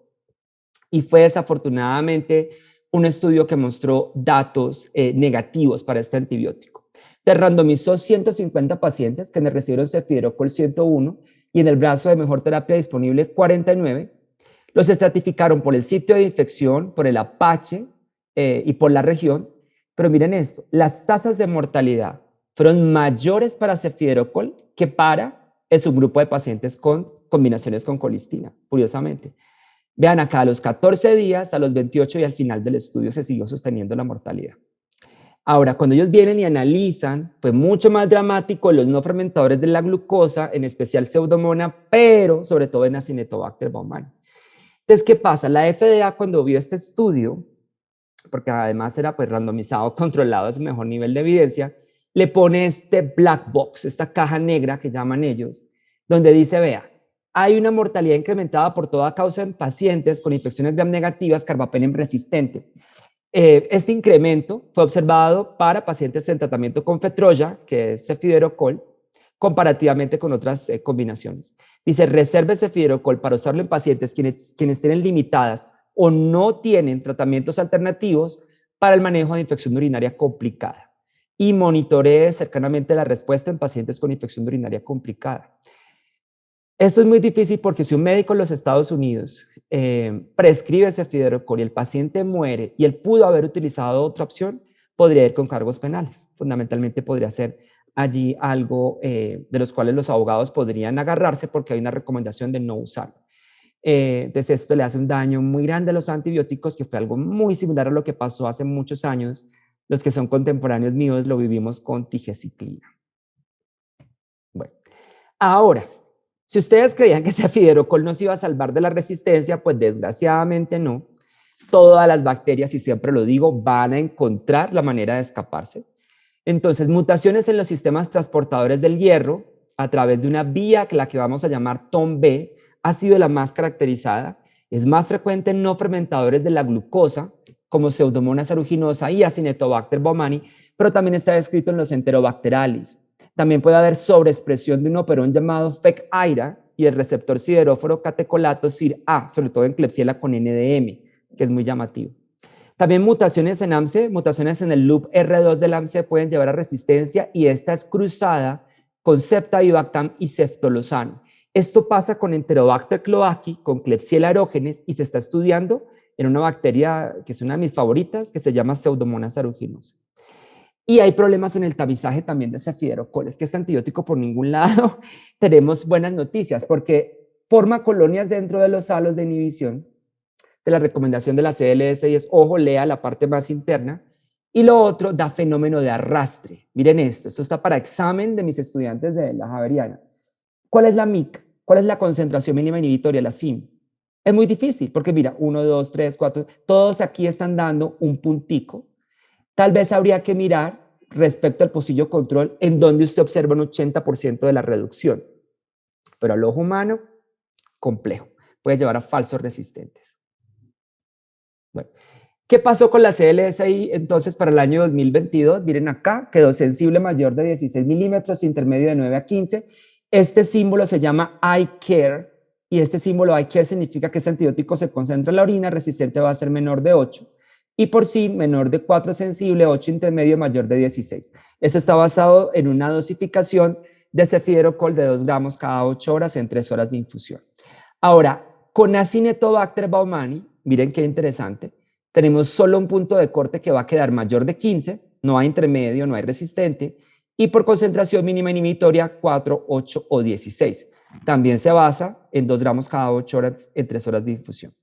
Y fue desafortunadamente un estudio que mostró datos negativos para este antibiótico. Se randomizó 150 pacientes que recibieron cefiderocol 101 y en el brazo de mejor terapia disponible 49. Los estratificaron por el sitio de infección, por el Apache y por la región. Pero miren esto, las tasas de mortalidad fueron mayores para cefiderocol que para el subgrupo de pacientes con combinaciones con colistina, curiosamente. Vean acá, a los 14 días, a los 28 y al final del estudio se siguió sosteniendo la mortalidad. Ahora, cuando ellos vienen y analizan, fue mucho más dramático los no fermentadores de la glucosa, en especial Pseudomonas, pero sobre todo en Acinetobacter baumannii. Entonces, ¿qué pasa? La FDA, cuando vio este estudio, porque además era pues randomizado, controlado, es el mejor nivel de evidencia, le pone este black box, esta caja negra que llaman ellos, donde dice, vea, hay una mortalidad incrementada por toda causa en pacientes con infecciones gram negativas carbapenem resistente. Este incremento fue observado para pacientes en tratamiento con fetroya, que es cefiderocol, comparativamente con otras combinaciones. Dice, reserve cefiderocol para usarlo en pacientes quienes tienen limitadas o no tienen tratamientos alternativos para el manejo de infección urinaria complicada y monitoree cercanamente la respuesta en pacientes con infección urinaria complicada. Esto es muy difícil porque si un médico en los Estados Unidos prescribe cefiderocol y el paciente muere y él pudo haber utilizado otra opción, podría ir con cargos penales. Fundamentalmente podría ser allí algo de los cuales los abogados podrían agarrarse porque hay una recomendación de no usarlo. Entonces esto le hace un daño muy grande a los antibióticos, que fue algo muy similar a lo que pasó hace muchos años. Los que son contemporáneos míos lo vivimos con tigecyclina. Bueno, ahora, si ustedes creían que cefiderocol nos iba a salvar de la resistencia, pues desgraciadamente no. Todas las bacterias, y siempre lo digo, van a encontrar la manera de escaparse. Entonces, mutaciones en los sistemas transportadores del hierro a través de una vía que la que vamos a llamar TOM-B ha sido la más caracterizada. Es más frecuente en no fermentadores de la glucosa, como Pseudomonas aeruginosa y Acinetobacter baumannii, pero también está descrito en los Enterobacterales. También puede haber sobreexpresión de un operón llamado FEC-AIRA y el receptor sideróforo catecolato CIR-A, sobre todo en Klebsiella con NDM, que es muy llamativo. También mutaciones en AMSE, mutaciones en el loop R2 del AMSE pueden llevar a resistencia y esta es cruzada con Ceftibactam y Ceftolozano. Esto pasa con Enterobacter cloaci, con Klebsiella aerógenes y se está estudiando en una bacteria que es una de mis favoritas, que se llama Pseudomonas aeruginosa. Y hay problemas en el tamizaje también de cefiderocol. Es que este antibiótico por ningún lado tenemos buenas noticias porque forma colonias dentro de los halos de inhibición. De la recomendación de la CLS y es, ojo, lea la parte más interna. Y lo otro da fenómeno de arrastre. Miren esto está para examen de mis estudiantes de la Javeriana. ¿Cuál es la MIC? ¿Cuál es la concentración mínima inhibitoria, la CIM? Es muy difícil porque mira, 1, 2, 3, 4, todos aquí están dando un puntico. Tal vez habría que mirar respecto al pocillo control en donde usted observa un 80% de la reducción. Pero al ojo humano, complejo. Puede llevar a falsos resistentes. Bueno, ¿qué pasó con la CLSI entonces para el año 2022? Miren acá, quedó sensible mayor de 16 milímetros, intermedio de 9 a 15. Este símbolo se llama iCare y este símbolo iCare significa que ese antibiótico se concentra en la orina, resistente va a ser menor de 8. Y por sí, menor de 4 sensible, 8 intermedio, mayor de 16. Eso está basado en una dosificación de cefiderocol de 2 gramos cada 8 horas en 3 horas de infusión. Ahora, con Acinetobacter baumannii, miren qué interesante, tenemos solo un punto de corte que va a quedar mayor de 15, no hay intermedio, no hay resistente, y por concentración mínima inhibitoria 4, 8 o 16. También se basa en 2 gramos cada 8 horas en 3 horas de infusión.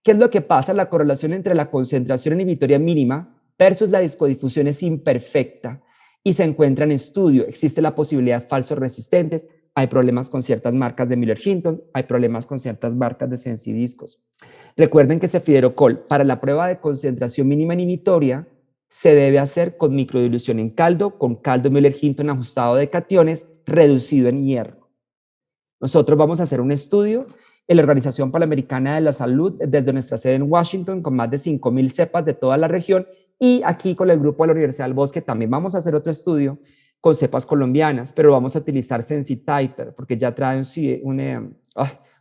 ¿Qué es lo que pasa? La correlación entre la concentración inhibitoria mínima versus la discodifusión es imperfecta y se encuentra en estudio. Existe la posibilidad de falsos resistentes, hay problemas con ciertas marcas de Miller Hinton, hay problemas con ciertas marcas de Sensidiscos. Recuerden que cefiderocol para la prueba de concentración mínima inhibitoria se debe hacer con microdilución en caldo, con caldo Miller Hinton ajustado de cationes, reducido en hierro. Nosotros vamos a hacer un estudio en la Organización Panamericana de la Salud desde nuestra sede en Washington con más de 5.000 cepas de toda la región y aquí con el grupo de la Universidad del Bosque también vamos a hacer otro estudio con cepas colombianas, pero vamos a utilizar Sensititer porque ya trae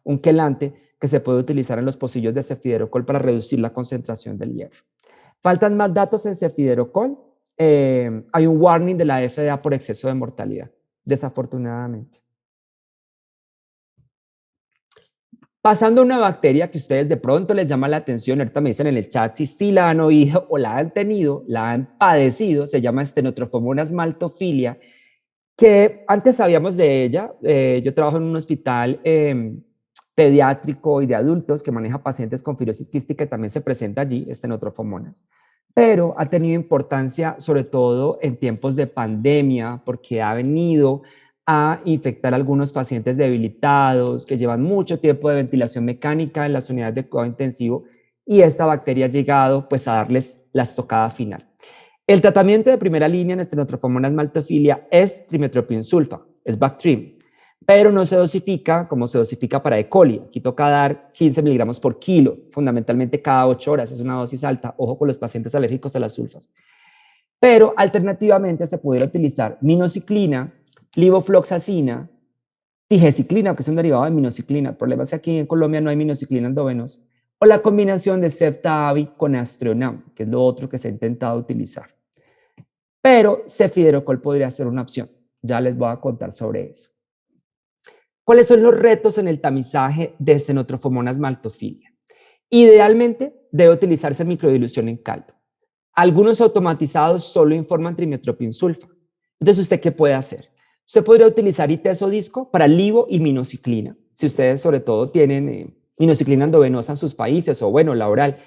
un quelante que se puede utilizar en los pocillos de cefiderocol para reducir la concentración del hierro. ¿Faltan más datos en cefiderocol? Hay un warning de la FDA por exceso de mortalidad, desafortunadamente. Pasando a una bacteria que ustedes de pronto les llama la atención, ahorita me dicen en el chat si sí la han oído o la han tenido, la han padecido, se llama Stenotrophomonas maltophilia, que antes sabíamos de ella. Yo trabajo en un hospital pediátrico y de adultos que maneja pacientes con fibrosis quística y también se presenta allí, Stenotrophomonas. Pero ha tenido importancia sobre todo en tiempos de pandemia porque ha venido a infectar a algunos pacientes debilitados que llevan mucho tiempo de ventilación mecánica en las unidades de cuidado intensivo y esta bacteria ha llegado pues a darles la estocada final. El tratamiento de primera línea en Stenotrophomonas maltophilia es trimetoprim-sulfa, es Bactrim, pero no se dosifica como se dosifica para E. coli. Aquí toca dar 15 miligramos por kilo, fundamentalmente cada 8 horas, es una dosis alta. Ojo con los pacientes alérgicos a las sulfas. Pero alternativamente se pudiera utilizar minociclina, levofloxacina, tigeciclina, que es un derivado de minociclina. El problema es que aquí en Colombia no hay minociclina endovenosa, o la combinación de Cepta-Avi con Astronam, que es lo otro que se ha intentado utilizar. Pero cefiderocol podría ser una opción. Ya les voy a contar sobre eso. ¿Cuáles son los retos en el tamizaje de Stenotrophomonas maltophilia? Idealmente debe utilizarse microdilución en caldo. Algunos automatizados solo informan trimetoprim-sulfa. Entonces, ¿usted qué puede hacer? Usted podría utilizar itesodisco para livo y minociclina. Si ustedes sobre todo tienen minociclina endovenosa en sus países o bueno, la oral.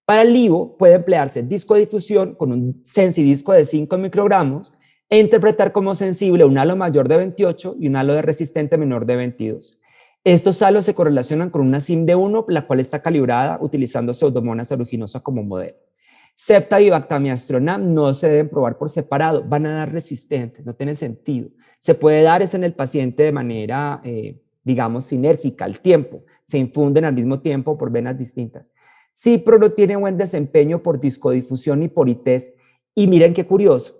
Para el livo puede emplearse disco de difusión con un sensidisco de 5 microgramos e interpretar como sensible un halo mayor de 28 y un halo de resistente menor de 22. Estos halos se correlacionan con una SIM de 1, la cual está calibrada utilizando Pseudomonas aeruginosa como modelo. Cepta y Bactamiastronam no se deben probar por separado, van a dar resistentes, no tiene sentido. Se puede dar es en el paciente de manera, digamos, sinérgica, al tiempo, se infunden al mismo tiempo por venas distintas. Cipro no tiene buen desempeño por discodifusión y por ITES, y miren qué curioso,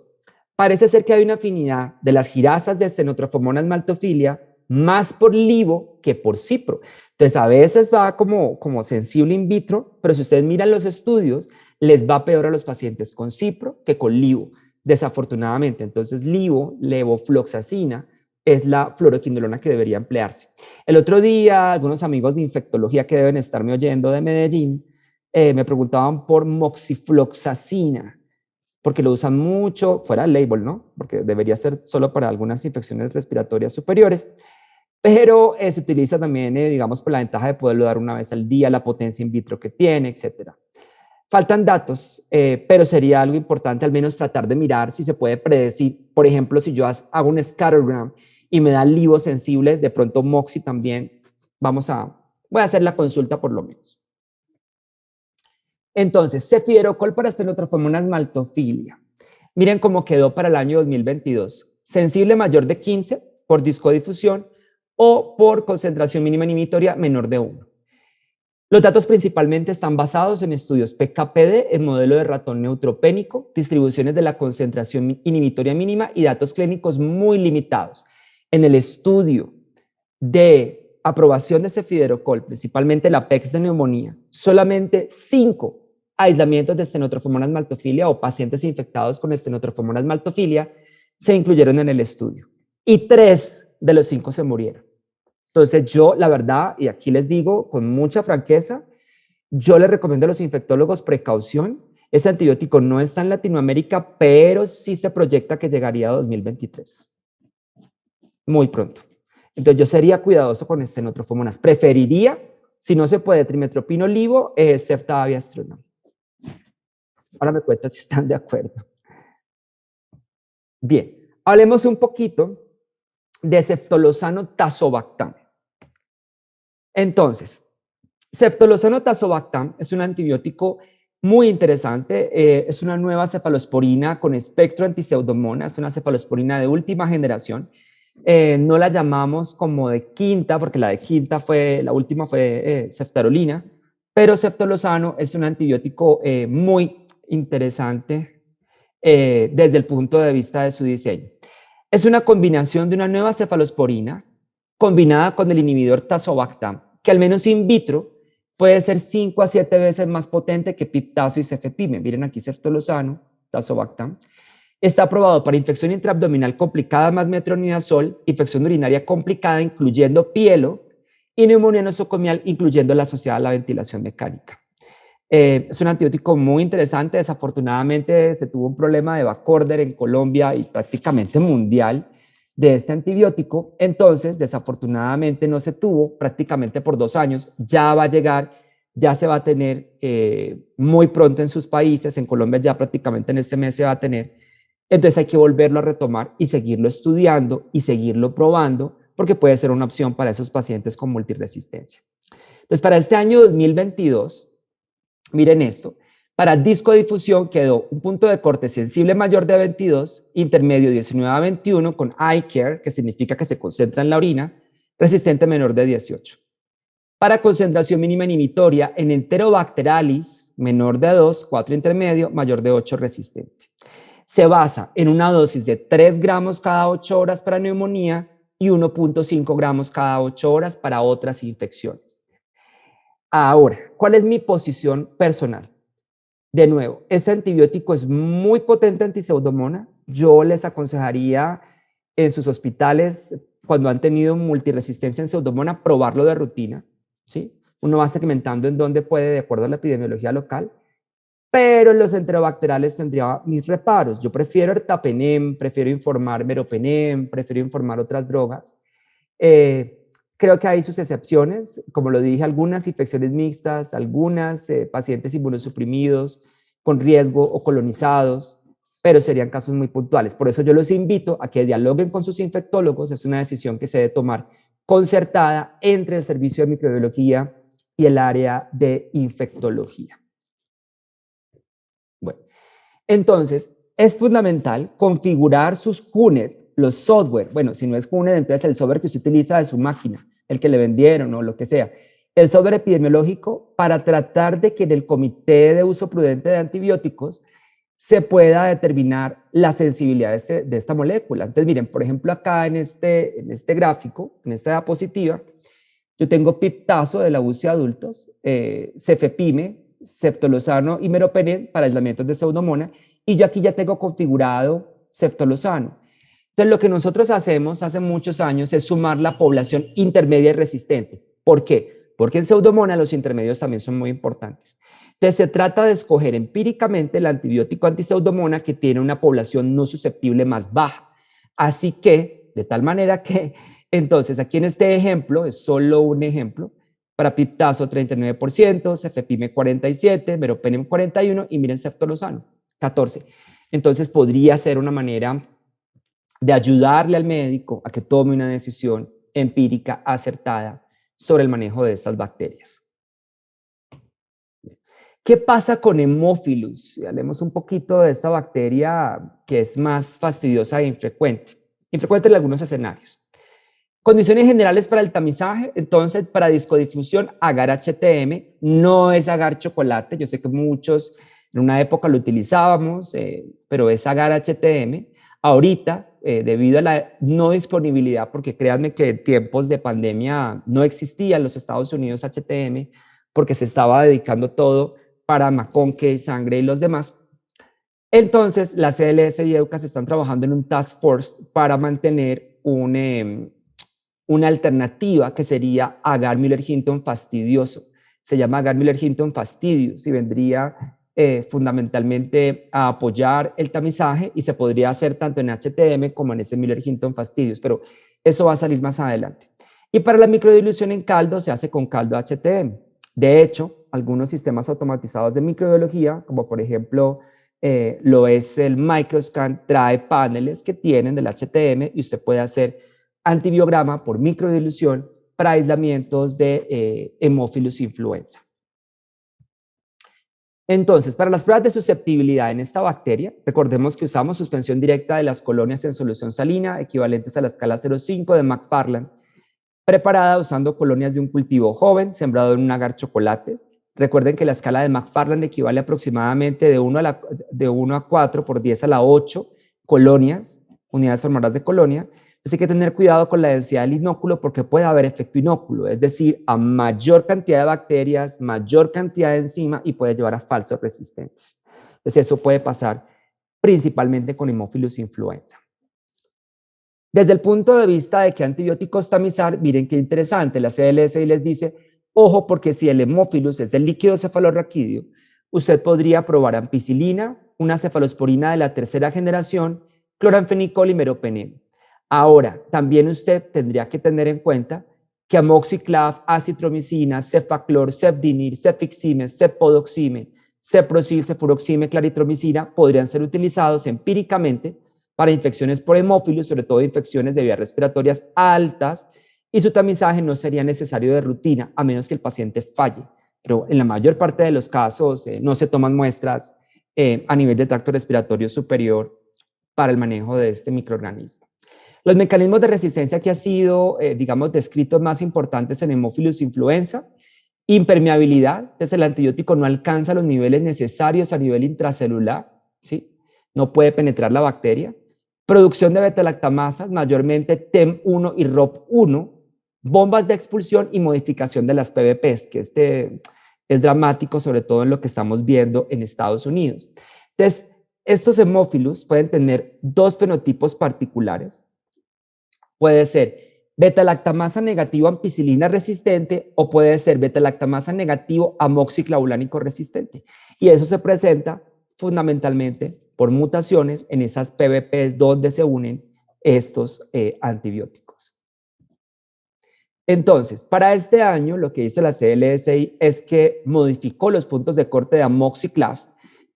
parece ser que hay una afinidad de las girasas de Stenotrophomonas maltophilia más por livo que por cipro. Entonces a veces va como sensible in vitro, pero si ustedes miran los estudios, les va peor a los pacientes con cipro que con livo, desafortunadamente. Entonces livo, levofloxacina, es la fluoroquinolona que debería emplearse. El otro día, algunos amigos de infectología que deben estarme oyendo de Medellín, me preguntaban por moxifloxacina, porque lo usan mucho, fuera del label, ¿no? Porque debería ser solo para algunas infecciones respiratorias superiores, pero se utiliza también, digamos, por la ventaja de poderlo dar una vez al día, la potencia in vitro que tiene, etcétera. Faltan datos, pero sería algo importante al menos tratar de mirar si se puede predecir. Por ejemplo, si yo hago un scattergram y me da livo sensible, de pronto moxi también, voy a hacer la consulta por lo menos. Entonces, cefiderocol para Stenotrophomonas maltophilia. Miren cómo quedó para el año 2022. Sensible mayor de 15 por discodifusión o por concentración mínima inhibitoria menor de 1. Los datos principalmente están basados en estudios PKPD, en modelo de ratón neutropénico, distribuciones de la concentración inhibitoria mínima y datos clínicos muy limitados. En el estudio de aprobación de cefiderocol, principalmente la PEX de neumonía, solamente 5 aislamientos de Stenotrophomonas maltophilia o pacientes infectados con Stenotrophomonas maltophilia se incluyeron en el estudio y 3 de los 5 se murieron. Entonces yo, la verdad, y aquí les digo con mucha franqueza, yo les recomiendo a los infectólogos precaución. Este antibiótico no está en Latinoamérica, pero sí se proyecta que llegaría a 2023. Muy pronto. Entonces yo sería cuidadoso con Stenotrophomonas. Preferiría, si no se puede, trimetoprim livo, Cepta-Avi Astronam. Ahora me cuentan si están de acuerdo. Bien, hablemos un poquito de ceftolozano tazobactam. Entonces, ceftolozano tazobactam es un antibiótico muy interesante, es una nueva cefalosporina con espectro antiseudomona, es una cefalosporina de última generación. No la llamamos como de quinta, porque la de quinta la última fue ceftarolina, pero ceftolozano es un antibiótico muy interesante desde el punto de vista de su diseño. Es una combinación de una nueva cefalosporina combinada con el inhibidor tazobactam, que al menos in vitro puede ser 5 a 7 veces más potente que piptazo y cefepime. Miren aquí ceftolozano, tazobactam. Está aprobado para infección intraabdominal complicada más metronidazol, infección urinaria complicada incluyendo pielo y neumonía nosocomial incluyendo la asociada a la ventilación mecánica. Es un antibiótico muy interesante. Desafortunadamente se tuvo un problema de backorder en Colombia y prácticamente mundial de este antibiótico. Entonces, desafortunadamente no se tuvo prácticamente por 2 años. Ya va a llegar, ya se va a tener muy pronto en sus países. En Colombia ya prácticamente en este mes se va a tener. Entonces hay que volverlo a retomar y seguirlo estudiando y seguirlo probando porque puede ser una opción para esos pacientes con multiresistencia. Entonces, para este año 2022, miren esto, para discodifusión quedó un punto de corte sensible mayor de 22, intermedio 19 a 21 con iCare, que significa que se concentra en la orina, resistente menor de 18. Para concentración mínima inhibitoria en Enterobacterialis, menor de 2, 4 intermedio, mayor de 8 resistente. Se basa en una dosis de 3 gramos cada 8 horas para neumonía y 1.5 gramos cada 8 horas para otras infecciones. Ahora, ¿cuál es mi posición personal? De nuevo, este antibiótico es muy potente antiseudomona. Yo les aconsejaría en sus hospitales, cuando han tenido multiresistencia en pseudomona, probarlo de rutina, ¿sí? Uno va segmentando en dónde puede, de acuerdo a la epidemiología local, pero en los enterobacteriales tendría mis reparos. Yo prefiero ertapenem, prefiero informar meropenem, prefiero informar otras drogas. Creo que hay sus excepciones, como lo dije, algunas infecciones mixtas, algunas pacientes inmunosuprimidos con riesgo o colonizados, pero serían casos muy puntuales. Por eso yo los invito a que dialoguen con sus infectólogos. Es una decisión que se debe tomar concertada entre el servicio de microbiología y el área de infectología. Bueno, entonces es fundamental configurar sus QNET, los software. Bueno, si no es QNET, entonces el software que usted utiliza de su máquina, el que le vendieron o lo que sea. El software epidemiológico para tratar de que en el comité de uso prudente de antibióticos se pueda determinar la sensibilidad de esta molécula. Entonces, miren, por ejemplo, acá en este gráfico, en esta diapositiva, yo tengo piptazo de la UCI adultos, cefepime, ceftolozano y meropenem para aislamientos de pseudomonas, y yo aquí ya tengo configurado ceftolozano. Entonces, lo que nosotros hacemos hace muchos años es sumar la población intermedia y resistente. ¿Por qué? Porque en pseudomonas los intermedios también son muy importantes. Entonces, se trata de escoger empíricamente el antibiótico antiseudomona que tiene una población no susceptible más baja. Así que, de tal manera que, entonces, aquí en este ejemplo, es solo un ejemplo, para piptazo 39%, cefepime 47%, meropenem 41% y miren ceftolozano 14%. Entonces, podría ser una manera de ayudarle al médico a que tome una decisión empírica acertada sobre el manejo de estas bacterias. ¿Qué pasa con Haemophilus? Hablemos un poquito de esta bacteria que es más fastidiosa e infrecuente. Infrecuente en algunos escenarios. Condiciones generales para el tamizaje. Entonces, para discodifusión, agar HTM, no es agar chocolate. Yo sé que muchos en una época lo utilizábamos, pero es agar HTM. Ahorita, debido a la no disponibilidad, porque créanme que en tiempos de pandemia no existía en los Estados Unidos HTM, porque se estaba dedicando todo para Maconque, Sangre y los demás. Entonces, la CLS y EUCAS están trabajando en un task force para mantener una alternativa que sería agar Müller-Hinton fastidioso. Se llama agar Müller-Hinton fastidius y vendría fundamentalmente a apoyar el tamizaje y se podría hacer tanto en HTM como en ese Müller-Hinton fastidius, pero eso va a salir más adelante. Y para la microdilución en caldo se hace con caldo HTM. De hecho, algunos sistemas automatizados de microbiología, como por ejemplo lo es el Microscan, trae paneles que tienen del HTM y usted puede hacer antibiograma por microdilución para aislamientos de Haemophilus influenza. Entonces, para las pruebas de susceptibilidad en esta bacteria, recordemos que usamos suspensión directa de las colonias en solución salina, equivalentes a la escala 0,5 de McFarland, preparada usando colonias de un cultivo joven, sembrado en un agar chocolate. Recuerden que la escala de McFarland equivale aproximadamente de 1 a 4 por 10 a la 8 colonias, unidades formadoras de colonia. Entonces hay que tener cuidado con la densidad del inóculo porque puede haber efecto inóculo, es decir, a mayor cantidad de bacterias, mayor cantidad de enzima y puede llevar a falsos resistentes. Entonces eso puede pasar principalmente con Haemophilus influenza. Desde el punto de vista de qué antibióticos tamizar, miren qué interesante, la CLSI les dice, ojo porque si el Haemophilus es del líquido cefalorraquídeo, usted podría probar ampicilina, una cefalosporina de la tercera generación, cloranfenicol y meropenem. Ahora, también usted tendría que tener en cuenta que amoxiclav, acitromicina, cefaclor, cefdinir, cefixime, cepodoxime, ceprosil, cefuroxime, claritromicina podrían ser utilizados empíricamente para infecciones por Haemophilus, sobre todo infecciones de vías respiratorias altas, y su tamizaje no sería necesario de rutina, a menos que el paciente falle. Pero en la mayor parte de los casos no se toman muestras a nivel de tracto respiratorio superior para el manejo de este microorganismo. Los mecanismos de resistencia que han sido, digamos, descritos más importantes en Haemophilus influenza: impermeabilidad, entonces el antibiótico no alcanza los niveles necesarios a nivel intracelular, ¿sí? No puede penetrar la bacteria. Producción de beta-lactamasas, mayormente TEM1 y ROP1, bombas de expulsión y modificación de las PBPs, que es dramático, sobre todo en lo que estamos viendo en Estados Unidos. Entonces, estos Haemophilus pueden tener dos fenotipos particulares. Puede ser beta-lactamasa negativo ampicilina resistente o puede ser beta-lactamasa negativo amoxiclavulánico resistente. Y eso se presenta fundamentalmente por mutaciones en esas PBPs donde se unen estos antibióticos. Entonces, para este año lo que hizo la CLSI es que modificó los puntos de corte de amoxiclav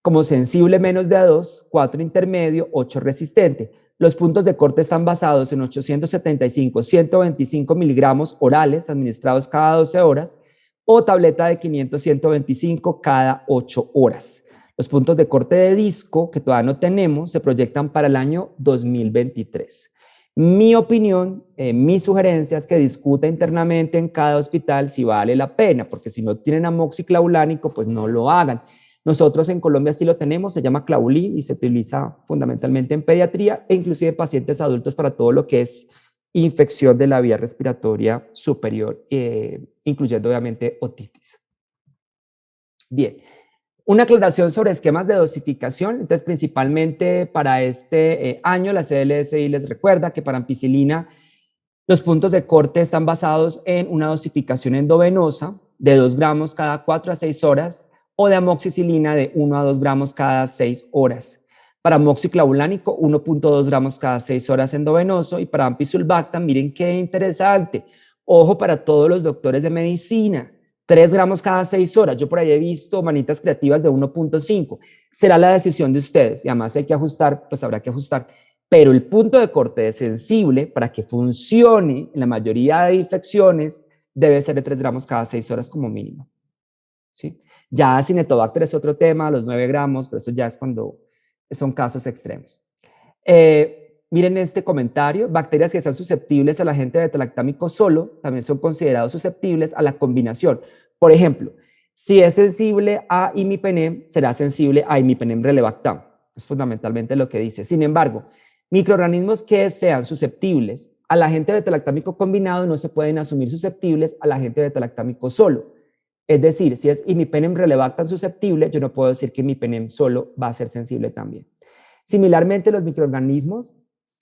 como sensible menos de A2, 4 intermedio, 8 resistente. Los puntos de corte están basados en 875, 125 miligramos orales administrados cada 12 horas o tableta de 500, 125 cada 8 horas. Los puntos de corte de disco, que todavía no tenemos, se proyectan para el año 2023. Mi opinión, mi sugerencia es que discuta internamente en cada hospital si vale la pena, porque si no tienen amoxiclavulánico, pues no lo hagan. Nosotros en Colombia sí lo tenemos, se llama Clavuline y se utiliza fundamentalmente en pediatría e inclusive en pacientes adultos para todo lo que es infección de la vía respiratoria superior, incluyendo obviamente otitis. Bien, una aclaración sobre esquemas de dosificación. Entonces, principalmente para este año, la CLSI les recuerda que para ampicilina los puntos de corte están basados en una dosificación endovenosa de 2 gramos cada 4 a 6 horas, o de amoxicilina de 1 a 2 gramos cada 6 horas. Para amoxiclavulánico, 1.2 gramos cada 6 horas endovenoso. Y para ampicsulbactam, miren qué interesante. Ojo para todos los doctores de medicina, 3 gramos cada 6 horas. Yo por ahí he visto manitas creativas de 1.5. Será la decisión de ustedes. Y además hay que ajustar, pues habrá que ajustar. Pero el punto de corte es sensible para que funcione en la mayoría de infecciones, debe ser de 3 gramos cada 6 horas como mínimo, ¿sí? Ya Acinetobacter es otro tema, los 9 gramos, pero eso ya es cuando son casos extremos. Miren este comentario: bacterias que están susceptibles al agente beta-lactámico solo también son considerados susceptibles a la combinación. Por ejemplo, si es sensible a imipenem, será sensible a imipenem relebactam. Es fundamentalmente lo que dice. Sin embargo, microorganismos que sean susceptibles al agente beta-lactámico combinado no se pueden asumir susceptibles al agente beta-lactámico solo. Es decir, si es imipenem relebactam susceptible, yo no puedo decir que imipenem solo va a ser sensible también. Similarmente, los microorganismos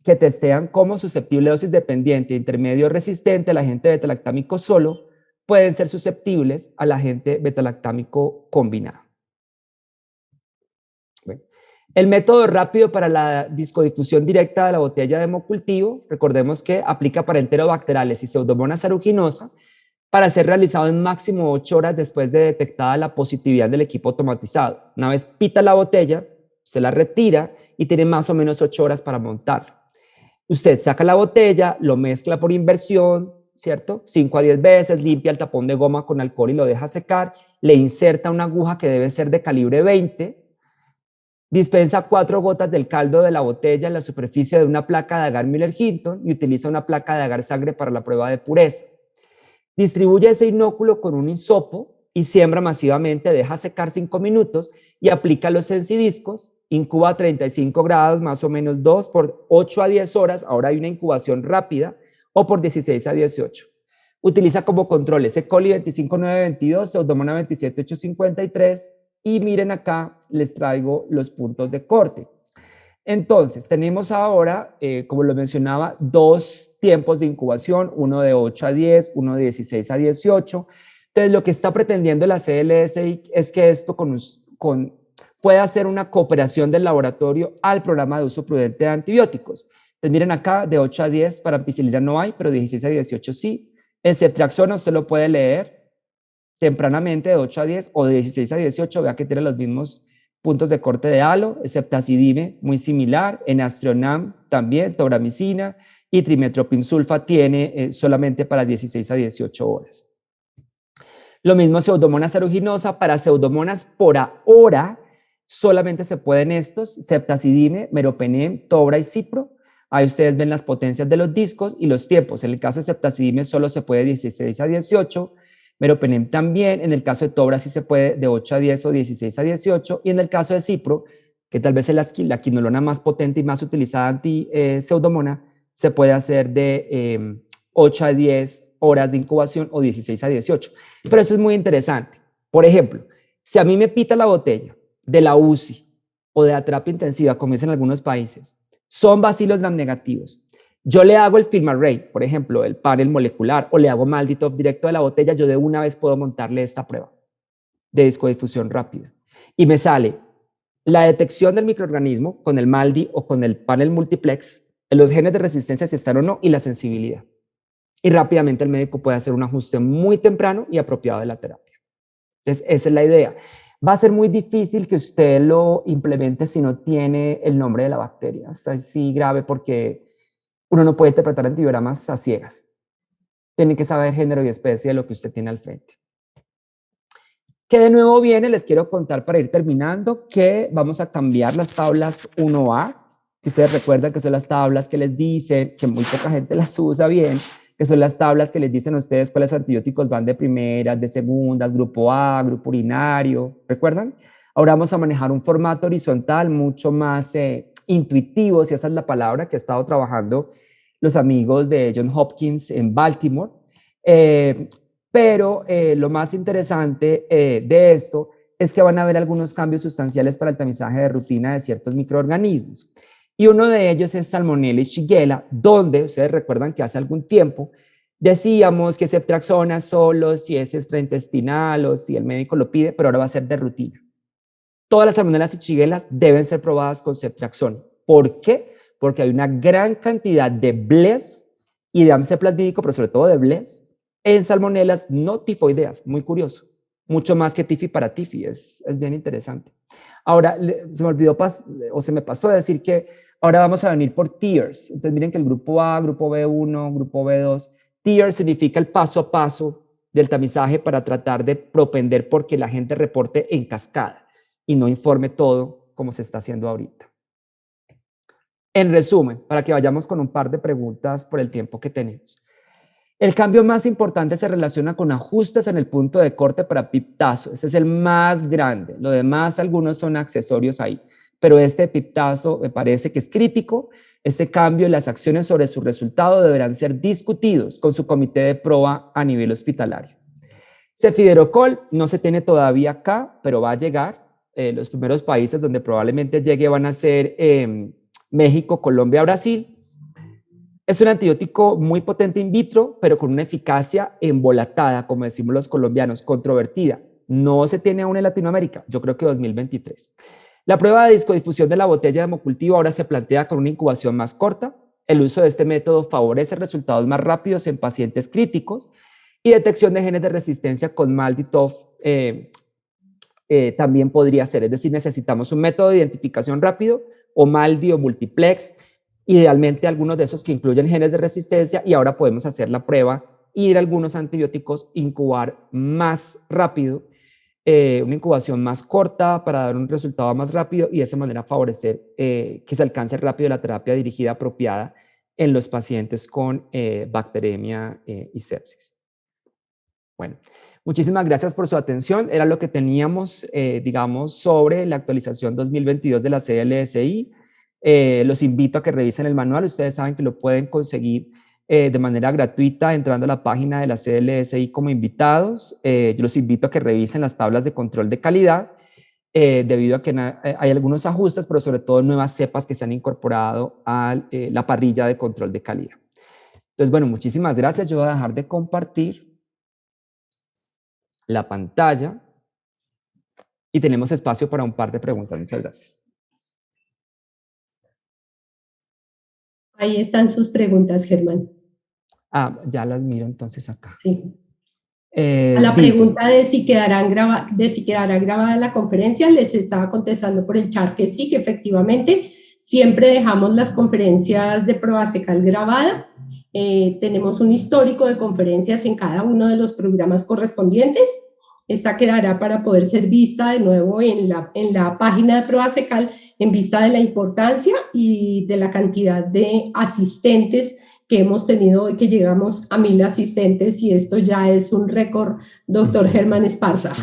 que testean como susceptible dosis dependiente, intermedio resistente al agente beta-lactámico solo, pueden ser susceptibles al agente beta-lactámico combinado. Bueno, el método rápido para la discodifusión directa de la botella de hemocultivo, recordemos que aplica para enterobacterales y Pseudomonas aeruginosa, para ser realizado en máximo 8 horas después de detectada la positividad del equipo automatizado. Una vez pita la botella, se la retira y tiene más o menos 8 horas para montar. Usted saca la botella, lo mezcla por inversión, ¿cierto? 5 a 10 veces, limpia el tapón de goma con alcohol y lo deja secar, le inserta una aguja que debe ser de calibre 20, dispensa 4 gotas del caldo de la botella en la superficie de una placa de agar Miller-Hinton y utiliza una placa de agar sangre para la prueba de pureza. Distribuye ese inóculo con un hisopo y siembra masivamente, deja secar 5 minutos y aplica los sensidiscos, incuba a 35 grados, más o menos 2 por 8 a 10 horas, ahora hay una incubación rápida, o por 16 a 18. Utiliza como controles E. coli 25922, Pseudomonas 27853, y miren acá, les traigo los puntos de corte. Entonces, tenemos ahora, como lo mencionaba, 2 tiempos de incubación, uno de 8 a 10, uno de 16 a 18. Entonces, lo que está pretendiendo la CLSI es que esto pueda hacer una cooperación del laboratorio al programa de uso prudente de antibióticos. Entonces, miren acá, de 8 a 10 para ampicilina no hay, pero 16 a 18 sí. El ceftriaxona usted lo puede leer tempranamente de 8 a 10 o de 16 a 18, vea que tiene los mismos puntos de corte de halo, ceftazidime muy similar, enastronam también, tobramicina, y trimetoprim sulfa tiene solamente para 16 a 18 horas. Lo mismo Pseudomonas aeruginosa, para Pseudomonas por ahora solamente se pueden estos, ceftazidime, meropenem, tobra y cipro. Ahí ustedes ven las potencias de los discos y los tiempos. En el caso de ceftazidime solo se puede 16 a 18, meropenem también, en el caso de tobra sí se puede de 8 a 10 o 16 a 18, y en el caso de cipro, que tal vez es la quinolona más potente y más utilizada anti-pseudomona, se puede hacer de 8 a 10 horas de incubación o 16 a 18. Pero eso es muy interesante. Por ejemplo, si a mí me pita la botella de la UCI o de la terapia intensiva, como es en algunos países, son bacilos gram negativos, yo le hago el film array, por ejemplo, el panel molecular, o le hago MALDI-TOF directo de la botella, yo de una vez puedo montarle esta prueba de discodifusión rápida. Y me sale la detección del microorganismo con el MALDI o con el panel multiplex, los genes de resistencia si están o no, y la sensibilidad. Y rápidamente el médico puede hacer un ajuste muy temprano y apropiado de la terapia. Entonces, esa es la idea. Va a ser muy difícil que usted lo implemente si no tiene el nombre de la bacteria. Es así grave porque uno no puede interpretar antibiogramas a ciegas. Tiene que saber género y especie de lo que usted tiene al frente. Que de nuevo viene, les quiero contar para ir terminando, que vamos a cambiar las tablas 1A, que ustedes recuerdan que son las tablas que les dicen, que muy poca gente las usa bien, que son las tablas que les dicen a ustedes cuáles antibióticos van de primeras, de segundas, grupo A, grupo urinario, ¿recuerdan? Ahora vamos a manejar un formato horizontal mucho más intuitivo, si esa es la palabra, que ha estado trabajando los amigos de John Hopkins en Baltimore. Pero lo más interesante de esto es que van a haber algunos cambios sustanciales para el tamizaje de rutina de ciertos microorganismos. Y uno de ellos es Salmonella y Shigella, donde ustedes recuerdan que hace algún tiempo decíamos que ceftriaxona solo si es extraintestinal o si el médico lo pide, pero ahora va a ser de rutina. Todas las salmonelas y shigella deben ser probadas con ceftriaxona. ¿Por qué? Porque hay una gran cantidad de BLES y de amseplasmídico, pero sobre todo de BLES, en salmonelas no tifoideas. Muy curioso. Mucho más que tifi para tifi. Es bien interesante. Ahora, se me olvidó o se me pasó de decir que ahora vamos a venir por tiers. Entonces, miren que el grupo A, grupo B1, grupo B2, tier significa el paso a paso del tamizaje para tratar de propender porque la gente reporte en cascada y no informe todo como se está haciendo ahorita. En resumen, para que vayamos con un par de preguntas por el tiempo que tenemos. El cambio más importante se relaciona con ajustes en el punto de corte para piptazo. Este es el más grande. Lo demás, algunos son accesorios ahí. Pero este piptazo me parece que es crítico. Este cambio y las acciones sobre su resultado deberán ser discutidos con su comité de prueba a nivel hospitalario. Cefiderocol no se tiene todavía acá, pero va a llegar. Los primeros países donde probablemente llegue van a ser México, Colombia, Brasil. Es un antibiótico muy potente in vitro, pero con una eficacia embolatada, como decimos los colombianos, controvertida. No se tiene aún en Latinoamérica, yo creo que 2023. La prueba de discodifusión de la botella de hemocultivo ahora se plantea con una incubación más corta. El uso de este método favorece resultados más rápidos en pacientes críticos y detección de genes de resistencia con MALDI-TOF también podría ser. Es decir, necesitamos un método de identificación rápido o MALDI o multiplex idealmente algunos de esos que incluyen genes de resistencia, y ahora podemos hacer la prueba, ir a algunos antibióticos, incubar más rápido, una incubación más corta para dar un resultado más rápido y de esa manera favorecer que se alcance rápido la terapia dirigida apropiada en los pacientes con bacteremia y sepsis. Bueno, muchísimas gracias por su atención. Era lo que teníamos, digamos, sobre la actualización 2022 de la CLSI. Los invito a que revisen el manual. Ustedes saben que lo pueden conseguir de manera gratuita entrando a la página de la CLSI como invitados. Yo los invito a que revisen las tablas de control de calidad, debido a que hay algunos ajustes, pero sobre todo nuevas cepas que se han incorporado a la parrilla de control de calidad. Entonces, bueno, muchísimas gracias. Yo voy a dejar de compartir la pantalla y tenemos espacio para un par de preguntas. Muchas gracias. Ahí están sus preguntas, Germán. Ah, ya las miro entonces acá. Sí. A la pregunta de si quedará grabada la conferencia, les estaba contestando por el chat que sí, que efectivamente siempre dejamos las conferencias de Proasecal grabadas. Tenemos un histórico de conferencias en cada uno de los programas correspondientes. Esta quedará para poder ser vista de nuevo en la página de Proasecal, en vista de la importancia y de la cantidad de asistentes que hemos tenido hoy, que llegamos a 1000 asistentes, y esto ya es un récord, doctor Germán Esparza.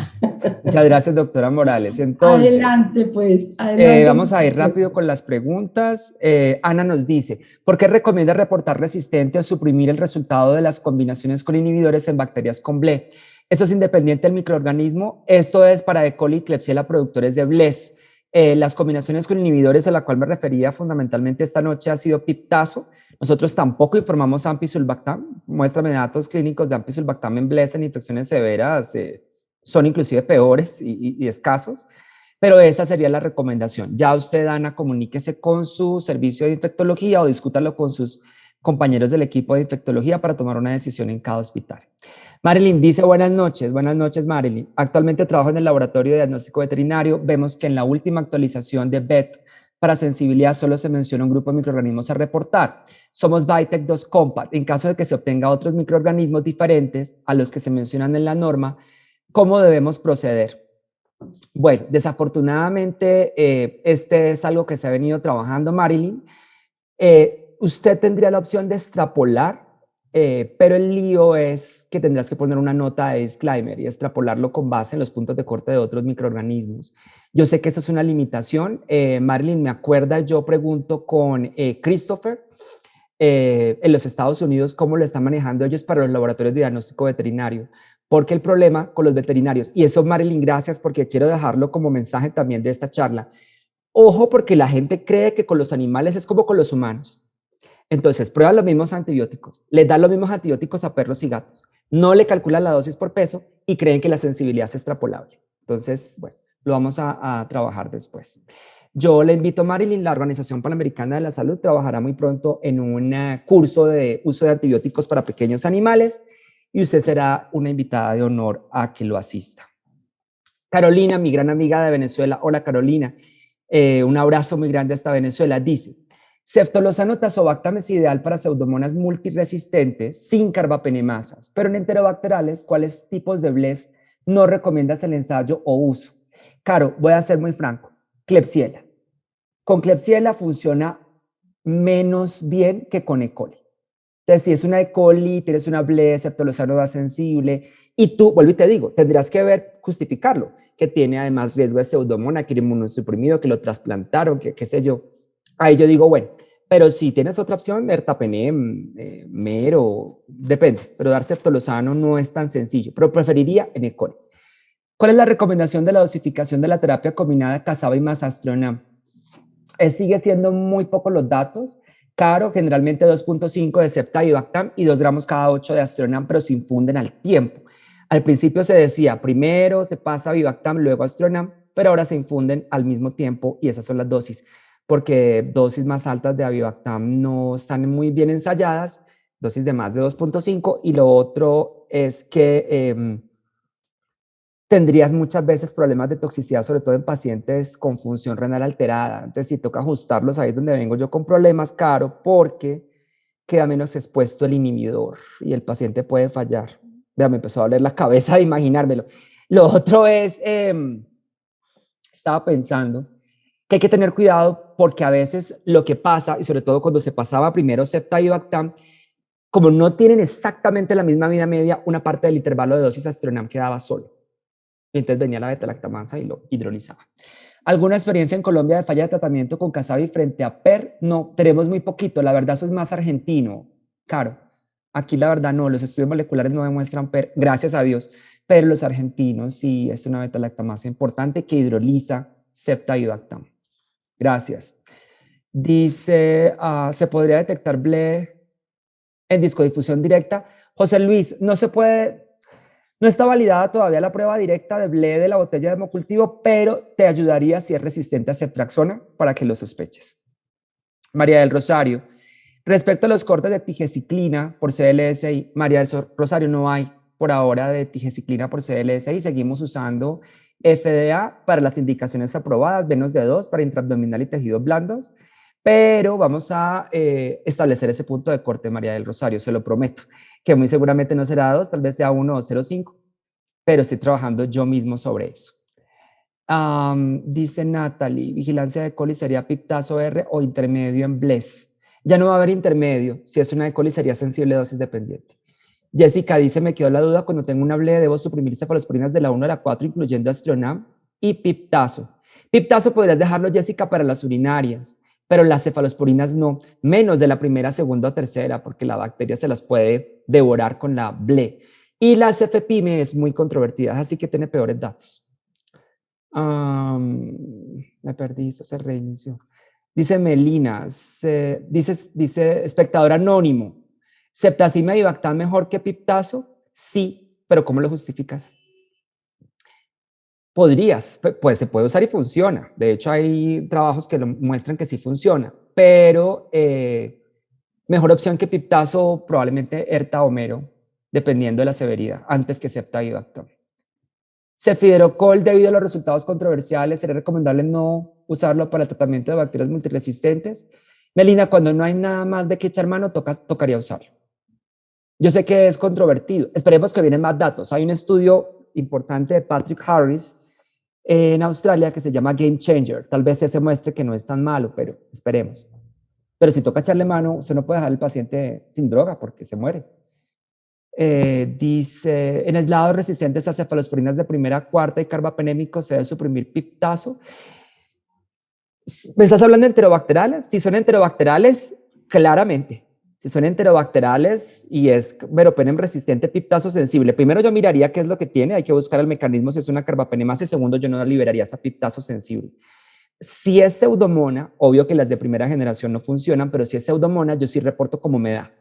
Muchas gracias, doctora Morales. Entonces, adelante, pues. Adelante. Vamos a ir rápido con las preguntas. Ana nos dice, ¿por qué recomienda reportar resistente o suprimir el resultado de las combinaciones con inhibidores en bacterias con BLE? Eso es independiente del microorganismo. Esto es para E. coli y Klebsiella, productores de BLES. Las combinaciones con inhibidores a la cual me refería fundamentalmente esta noche ha sido piptazo. Nosotros tampoco informamos ampicsulbactam. Muéstrame datos clínicos de ampicsulbactam en BLES en infecciones severas. Son inclusive peores y escasos. Pero esa sería la recomendación. Ya usted, Ana, comuníquese con su servicio de infectología o discútalo con sus compañeros del equipo de infectología para tomar una decisión en cada hospital. Marilyn dice, buenas noches Marilyn. Actualmente trabajo en el laboratorio de diagnóstico veterinario. Vemos que en la última actualización de BET para sensibilidad solo se menciona un grupo de microorganismos a reportar. Somos Vitec 2 Compact. En caso de que se obtenga otros microorganismos diferentes a los que se mencionan en la norma, ¿cómo debemos proceder? Bueno, desafortunadamente este es algo que se ha venido trabajando, Marilyn. Usted tendría la opción de extrapolar, pero el lío es que tendrás que poner una nota de disclaimer y extrapolarlo con base en los puntos de corte de otros microorganismos. Yo sé que eso es una limitación. Marilyn, me acuerda, yo pregunto con Christopher en los Estados Unidos cómo lo están manejando ellos para los laboratorios de diagnóstico veterinario. Porque el problema con los veterinarios, y eso, Marilyn, gracias, porque quiero dejarlo como mensaje también de esta charla. Ojo, porque la gente cree que con los animales es como con los humanos. Entonces, prueba los mismos antibióticos, les da los mismos antibióticos a perros y gatos, no le calculan la dosis por peso y creen que la sensibilidad es extrapolable. Entonces, bueno, lo vamos a trabajar después. Yo le invito a Marilyn, la Organización Panamericana de la Salud trabajará muy pronto en un curso de uso de antibióticos para pequeños animales, y usted será una invitada de honor a que lo asista. Carolina, mi gran amiga de Venezuela. Hola, Carolina. Un abrazo muy grande hasta Venezuela. Dice, Ceftolozano tazobactam es ideal para pseudomonas multiresistentes sin carbapenemasas, pero en enterobacterales, ¿cuáles tipos de BLES no recomiendas el ensayo o uso? Caro, voy a ser muy franco. Klebsiella. Con Klebsiella funciona menos bien que con E. coli. Entonces, si es una E. coli, tienes una BLES, Ceftolozano da sensible, y tú, vuelvo y te digo, tendrás que justificarlo, que tiene además riesgo de pseudomona, que era inmunosuprimido, que lo trasplantaron, que qué sé yo. Ahí yo digo, bueno, pero si tienes otra opción, ertapenem, mero, depende, pero dar ceftolozano no es tan sencillo, pero preferiría en E. coli. ¿Cuál es la recomendación de la dosificación de la terapia combinada Casaba y Mazastronam? Sigue siendo muy pocos los datos. Caro, generalmente 2.5 de ceftavibactam y 2 gramos cada 8 de astronam, pero se infunden al tiempo. Al principio se decía, primero se pasa vivactam, luego astronam, pero ahora se infunden al mismo tiempo y esas son las dosis, porque dosis más altas de avibactam no están muy bien ensayadas, dosis de más de 2.5, y lo otro es que tendrías muchas veces problemas de toxicidad, sobre todo en pacientes con función renal alterada. Entonces, si toca ajustarlos, ahí es donde vengo yo con problemas, Caro, porque queda menos expuesto el inhibidor y el paciente puede fallar. Vea, me empezó a doler la cabeza de imaginármelo. Lo otro es, estaba pensando que hay que tener cuidado porque a veces lo que pasa, y sobre todo cuando se pasaba primero Septa y Bactam, como no tienen exactamente la misma vida media, una parte del intervalo de dosis Astronam quedaba solo. Y entonces venía la beta-lactamasa y lo hidrolizaba. ¿Alguna experiencia en Colombia de falla de tratamiento con Casabi frente a PER? No, tenemos muy poquito. La verdad, eso es más argentino. Claro, aquí la verdad no, los estudios moleculares no demuestran PER, gracias a Dios, pero los argentinos sí es una beta-lactamasa importante que hidroliza Septa y Bactam. Gracias. Dice, ¿se podría detectar BLE en discodifusión directa? José Luis, no se puede, no está validada todavía la prueba directa de BLE de la botella de hemocultivo, pero te ayudaría si es resistente a ceftriaxona para que lo sospeches. María del Rosario, respecto a los cortes de tigecyclina por CLSI, María del Rosario, no hay por ahora de tigecyclina por CLSI, seguimos usando FDA para las indicaciones aprobadas, menos de 2 para intraabdominal y tejidos blandos, pero vamos a establecer ese punto de corte, María del Rosario, se lo prometo, que muy seguramente no será 2, tal vez sea 1 o 0,5, pero estoy trabajando yo mismo sobre eso. Dice Natalie, vigilancia de E. coli sería piptazo R o intermedio en BLES. Ya no va a haber intermedio, si es una E. coli sería sensible dosis dependiente. Jessica dice, me quedó la duda, cuando tengo una BLE debo suprimir cefalosporinas de la 1 a la 4, incluyendo Astronam y piptazo. Piptazo podrías dejarlo, Jessica, para las urinarias, pero las cefalosporinas no, menos de la primera, segunda o tercera, porque la bacteria se las puede devorar con la BLE. Y la cefepime es muy controvertida, así que tiene peores datos. Me perdí, eso se reinició. Dice Melina, dice espectador anónimo, ¿Septacima y Bactam mejor que piptazo? Sí, pero ¿cómo lo justificas? Podrías, pues se puede usar y funciona. De hecho, hay trabajos que lo muestran que sí funciona, pero mejor opción que piptazo probablemente Erta o Mero, dependiendo de la severidad, antes que Septa y Bactam. Cefiderocol, debido a los resultados controversiales, ¿sería recomendable no usarlo para el tratamiento de bacterias multiresistentes? Melina, cuando no hay nada más de que echar mano, tocaría usarlo. Yo sé que es controvertido. Esperemos que vienen más datos. Hay un estudio importante de Patrick Harris en Australia que se llama Game Changer. Tal vez ese muestre que no es tan malo, pero esperemos. Pero si toca echarle mano, usted no puede dejar al paciente sin droga porque se muere. Dice, en aislados resistentes a cefalosporinas de primera, cuarta y carbapenémicos se debe suprimir piptazo. ¿Me estás hablando de enterobacterales? Si son enterobacterales, claramente. Si son enterobacterales y es meropenem resistente, piptazo sensible, primero yo miraría qué es lo que tiene, hay que buscar el mecanismo si es una carbapenemasa y segundo yo no liberaría esa piptazo sensible. Si es pseudomona, obvio que las de primera generación no funcionan, pero si es pseudomona yo sí reporto como me da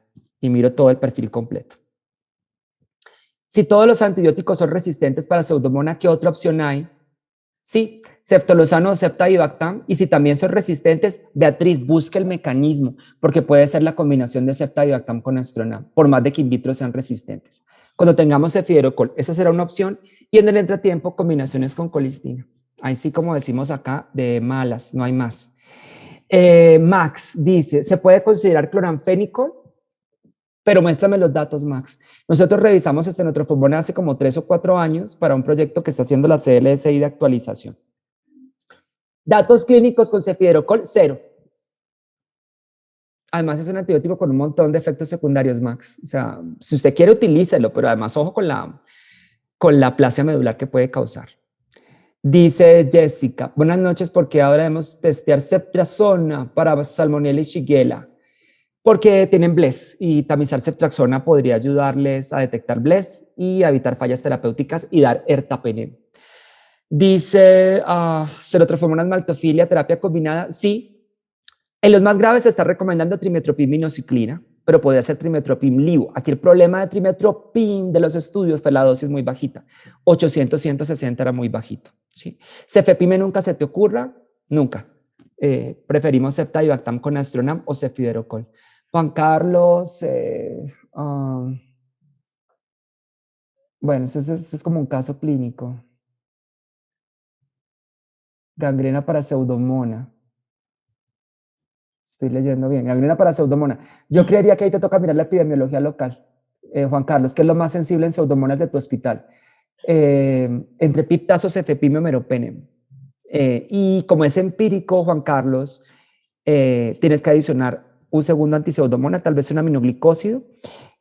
y miro todo el perfil completo. Si todos los antibióticos son resistentes para pseudomona, ¿qué otra opción hay? Sí, ceftolozano, Septa y Bactam. Y si también son resistentes, Beatriz, busca el mecanismo, porque puede ser la combinación de Septa y Bactam con Astronam, por más de que in vitro sean resistentes. Cuando tengamos cefiderocol, esa será una opción. Y en el entretiempo, combinaciones con colistina. Ahí sí, como decimos acá, de malas, no hay más. Max dice, ¿se puede considerar cloranfenicol? Pero muéstrame los datos, Max. Nosotros revisamos estenotrophombona hace como 3 o 4 años para un proyecto que está haciendo la CLSI de actualización. Datos clínicos con cefiderocol, 0. Además es un antibiótico con un montón de efectos secundarios, Max. O sea, si usted quiere, utilícelo, pero además ojo con la aplasia medular que puede causar. Dice Jessica, buenas noches, ¿por qué ahora debemos testear ceftriaxona para Salmonella y Shigella? Porque tienen BLES y tamizar ceftriaxona podría ayudarles a detectar BLES y a evitar fallas terapéuticas y dar ertapenem. Dice, serotrofomonas maltofilia, terapia combinada, sí. En los más graves se está recomendando trimetoprim minociclina, pero podría ser trimetoprim livo. Aquí el problema de trimetoprim de los estudios fue la dosis muy bajita. 800, 160 era muy bajito. ¿Sí? Cefepime nunca se te ocurra, nunca. Preferimos Septa y Bactam con Astronam o cefiderocol. Juan Carlos, bueno, esto es como un caso clínico. Gangrena para Pseudomonas. Estoy leyendo bien. Gangrena para Pseudomonas. Yo creería que ahí te toca mirar la epidemiología local, Juan Carlos, que es lo más sensible en Pseudomonas de tu hospital. Entre piptazos, cefepime o meropenem. Y como es empírico, Juan Carlos, tienes que adicionar un segundo antipseudomona, tal vez un aminoglicósido.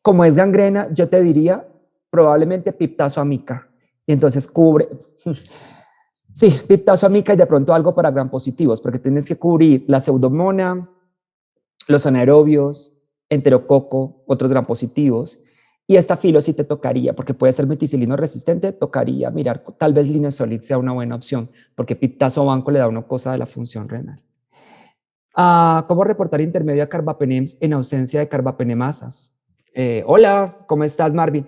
Como es gangrena, yo te diría probablemente piptazo amica. Y entonces cubre, sí, piptazo amica y de pronto algo para gram positivos, porque tienes que cubrir la pseudomona, los anaerobios, enterococo, otros gram positivos. Y esta filo sí te tocaría, porque puede ser meticilino resistente, tocaría mirar, tal vez linezolid sea una buena opción, porque piptazo banco le da una cosa de la función renal. ¿Cómo reportar intermedio a carbapenems en ausencia de carbapenemasas? Hola, ¿cómo estás, Marvin?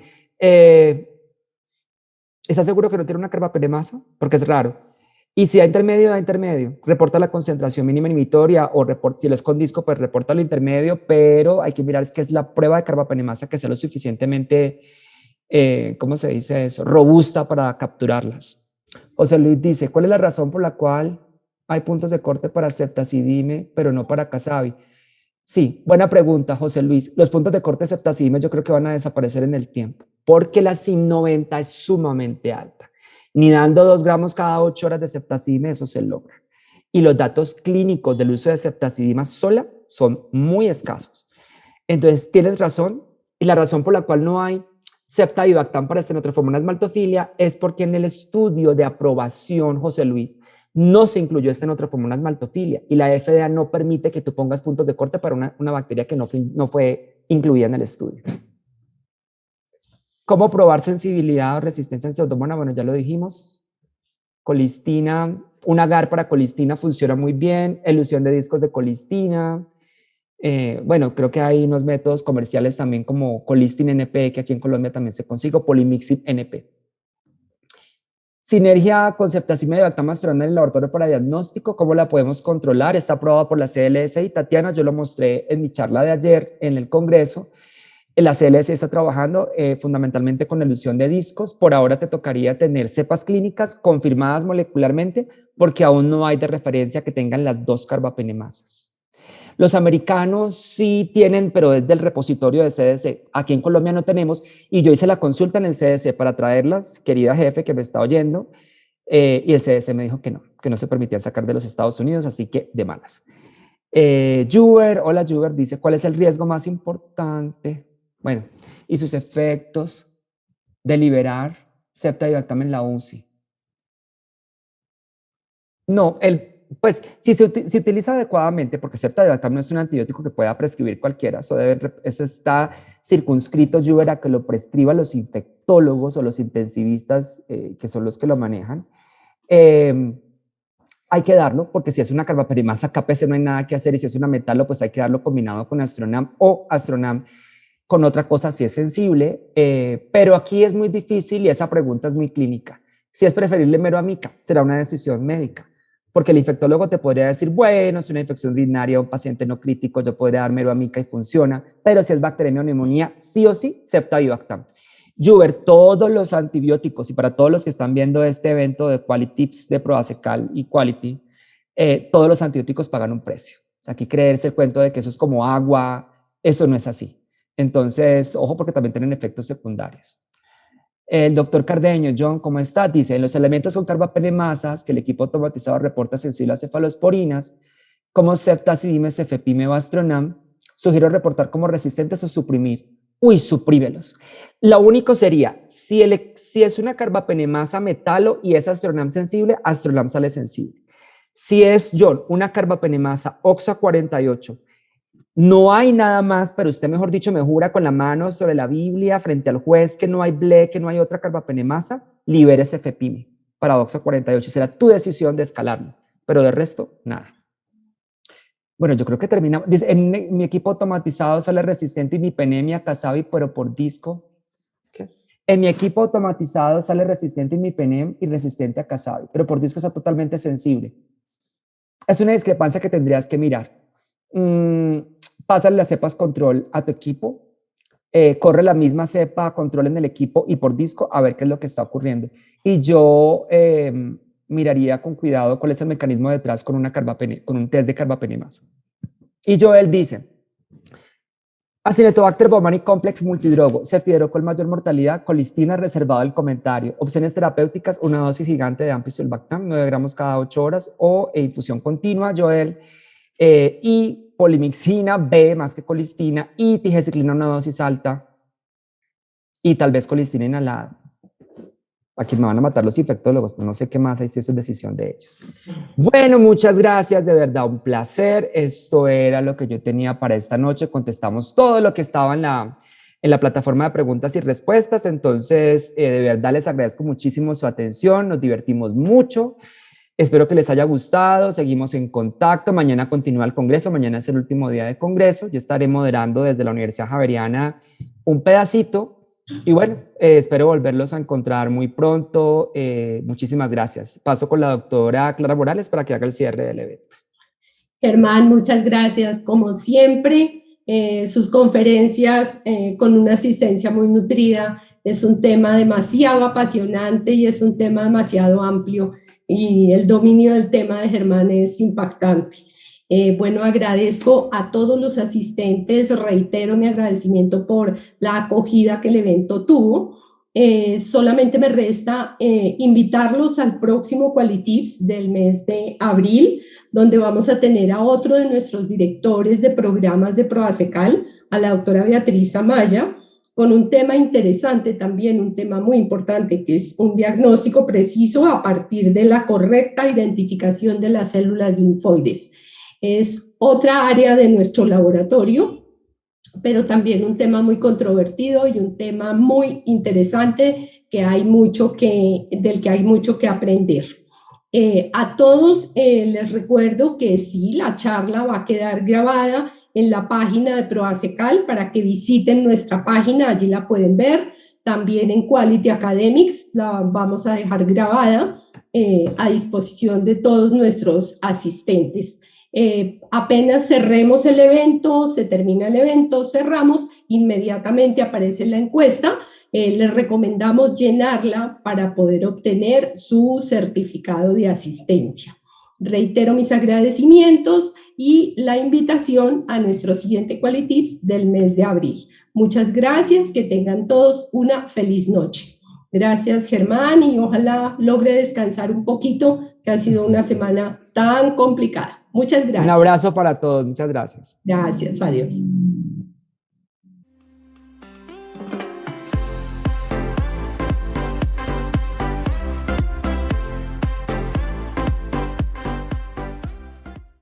¿Estás seguro que no tiene una carbapenemasa? Porque es raro. Y si da intermedio, reporta la concentración mínima inhibitoria o si lo es con disco, pues reporta lo intermedio, pero hay que mirar que es la prueba de carbapenemasa que sea lo suficientemente, ¿cómo se dice eso? Robusta para capturarlas. José Luis dice, ¿cuál es la razón por la cual hay puntos de corte para ceftazidime, pero no para casabi? Sí, buena pregunta, José Luis. Los puntos de corte de ceftazidime yo creo que van a desaparecer en el tiempo, porque la SIM90 es sumamente alta. Ni dando 2 gramos cada 8 horas de ceftazidime eso se logra. Y los datos clínicos del uso de ceftazidima sola son muy escasos. Entonces, tienes razón, y la razón por la cual no hay ceftadivactam para estenotrofomonas maltofilia es porque en el estudio de aprobación, José Luis, no se incluyó estenotrofomonas maltofilia y la FDA no permite que tú pongas puntos de corte para una bacteria que no fue incluida en el estudio. ¿Cómo probar sensibilidad o resistencia en pseudomonas? Bueno, ya lo dijimos. Colistina, un agar para colistina funciona muy bien, elusión de discos de colistina. Bueno, creo que hay unos métodos comerciales también como Colistin NP, que aquí en Colombia también se consigue, Polymyxin NP. Sinergia con ceftazidime de bactamastrona en el laboratorio para diagnóstico, ¿cómo la podemos controlar? Está aprobada por la CLS y Tatiana, yo lo mostré en mi charla de ayer en el Congreso. La CLS está trabajando fundamentalmente con elusión de discos. Por ahora te tocaría tener cepas clínicas confirmadas molecularmente porque aún no hay de referencia que tengan las 2 carbapenemasas. Los americanos sí tienen, pero es del repositorio de CDC. Aquí en Colombia no tenemos, y yo hice la consulta en el CDC para traerlas, querida jefe que me está oyendo, y el CDC me dijo que no se permitían sacar de los Estados Unidos, así que de malas. Juber, hola Juber, dice, ¿cuál es el riesgo más importante? Bueno, y sus efectos de liberar ceftadivactam en la UCI. No, pues si se utiliza adecuadamente, porque ceftadivactam no es un antibiótico que pueda prescribir cualquiera, eso está circunscrito, Juber, a que lo prescriban los infectólogos o los intensivistas que son los que lo manejan. Hay que darlo, porque si es una carbapenemasa KPC no hay nada que hacer, y si es una metalo, pues hay que darlo combinado con Astronam o Astronam con otra cosa si es sensible, pero aquí es muy difícil y esa pregunta es muy clínica. Si es preferible meroamica, será una decisión médica, porque el infectólogo te podría decir, bueno, es una infección urinaria, un paciente no crítico, yo podría dar meroamica y funciona, pero si es bacteriemia o neumonía, sí o sí, ceftadivactam. Juber, todos los antibióticos, y para todos los que están viendo este evento de Quality Tips de Proacecal y Quality, todos los antibióticos pagan un precio. O sea, aquí creerse el cuento de que eso es como agua, eso no es así. Entonces, ojo, porque también tienen efectos secundarios. El doctor Cardeño, John, ¿cómo está? Dice, en los elementos con carbapenemasas que el equipo automatizado reporta sensible a cefalosporinas, como ceftazidime, cefepime o astronam, sugiero reportar como resistentes o suprimir. Uy, suprímelos. Lo único sería, si es una carbapenemasa metalo y es astronam sensible, astronam sale sensible. Si es, John, una carbapenemasa OXA 48, no hay nada más, pero usted, mejor dicho, me jura con la mano sobre la Biblia frente al juez que no hay BLE, que no hay otra carbapenemasa, libere cefepime para OXA 48. Será tu decisión de escalarlo, pero de resto, nada. Bueno, yo creo que termina. Dice, en mi equipo automatizado sale resistente imipenemia, casabi, pero por disco. ¿Qué? En mi equipo automatizado sale resistente imipenem y resistente a casabi, pero por disco está totalmente sensible. Es una discrepancia que tendrías que mirar. Pásale las cepas control a tu equipo, corre la misma cepa control en el equipo y por disco a ver qué es lo que está ocurriendo. Y yo miraría con cuidado cuál es el mecanismo detrás con un test de carbapenemasa. Y Joel dice, Acinetobacter baumannii complex multidrogo, cefidero con mayor mortalidad, colistina reservado el comentario, opciones terapéuticas, una dosis gigante de ampicilbactam, 9 gramos cada 8 horas o infusión continua, Joel, y polimixina B más que colistina y tigeciclina una dosis alta y tal vez colistina inhalada. Aquí me van a matar los infectólogos, pero no sé qué más, ahí sí es decisión de ellos. Bueno, muchas gracias, de verdad, un placer. Esto era lo que yo tenía para esta noche. Contestamos todo lo que estaba en la plataforma de preguntas y respuestas. Entonces, de verdad, les agradezco muchísimo su atención. Nos divertimos mucho. Espero que les haya gustado. Seguimos en contacto. Mañana continúa el Congreso. Mañana es el último día de Congreso. Yo estaré moderando desde la Universidad Javeriana un pedacito. Y bueno, espero volverlos a encontrar muy pronto. Muchísimas gracias. Paso con la doctora Clara Morales para que haga el cierre del evento. Germán, muchas gracias. Como siempre, sus conferencias con una asistencia muy nutrida. Es un tema demasiado apasionante y es un tema demasiado amplio. Y el dominio del tema de Germán es impactante. Bueno, agradezco a todos los asistentes, reitero mi agradecimiento por la acogida que el evento tuvo. Solamente me resta invitarlos al próximo Qualitips del mes de abril, donde vamos a tener a otro de nuestros directores de programas de Proacecal, a la doctora Beatriz Amaya, con un tema interesante también, un tema muy importante, que es un diagnóstico preciso a partir de la correcta identificación de las células linfoides. Es otra área de nuestro laboratorio, pero también un tema muy controvertido y un tema muy interesante del que hay mucho que aprender. A todos les recuerdo que sí, la charla va a quedar grabada en la página de Proacecal para que visiten nuestra página, allí la pueden ver. También en Quality Academics la vamos a dejar grabada a disposición de todos nuestros asistentes. Apenas cerremos el evento, se termina el evento, cerramos, inmediatamente aparece la encuesta. Les recomendamos llenarla para poder obtener su certificado de asistencia. Reitero mis agradecimientos y la invitación a nuestro siguiente Qualitips del mes de abril. Muchas gracias, que tengan todos una feliz noche. Gracias, Germán, y ojalá logre descansar un poquito, que ha sido una semana tan complicada. Muchas gracias. Un abrazo para todos. Muchas gracias. Gracias, adiós.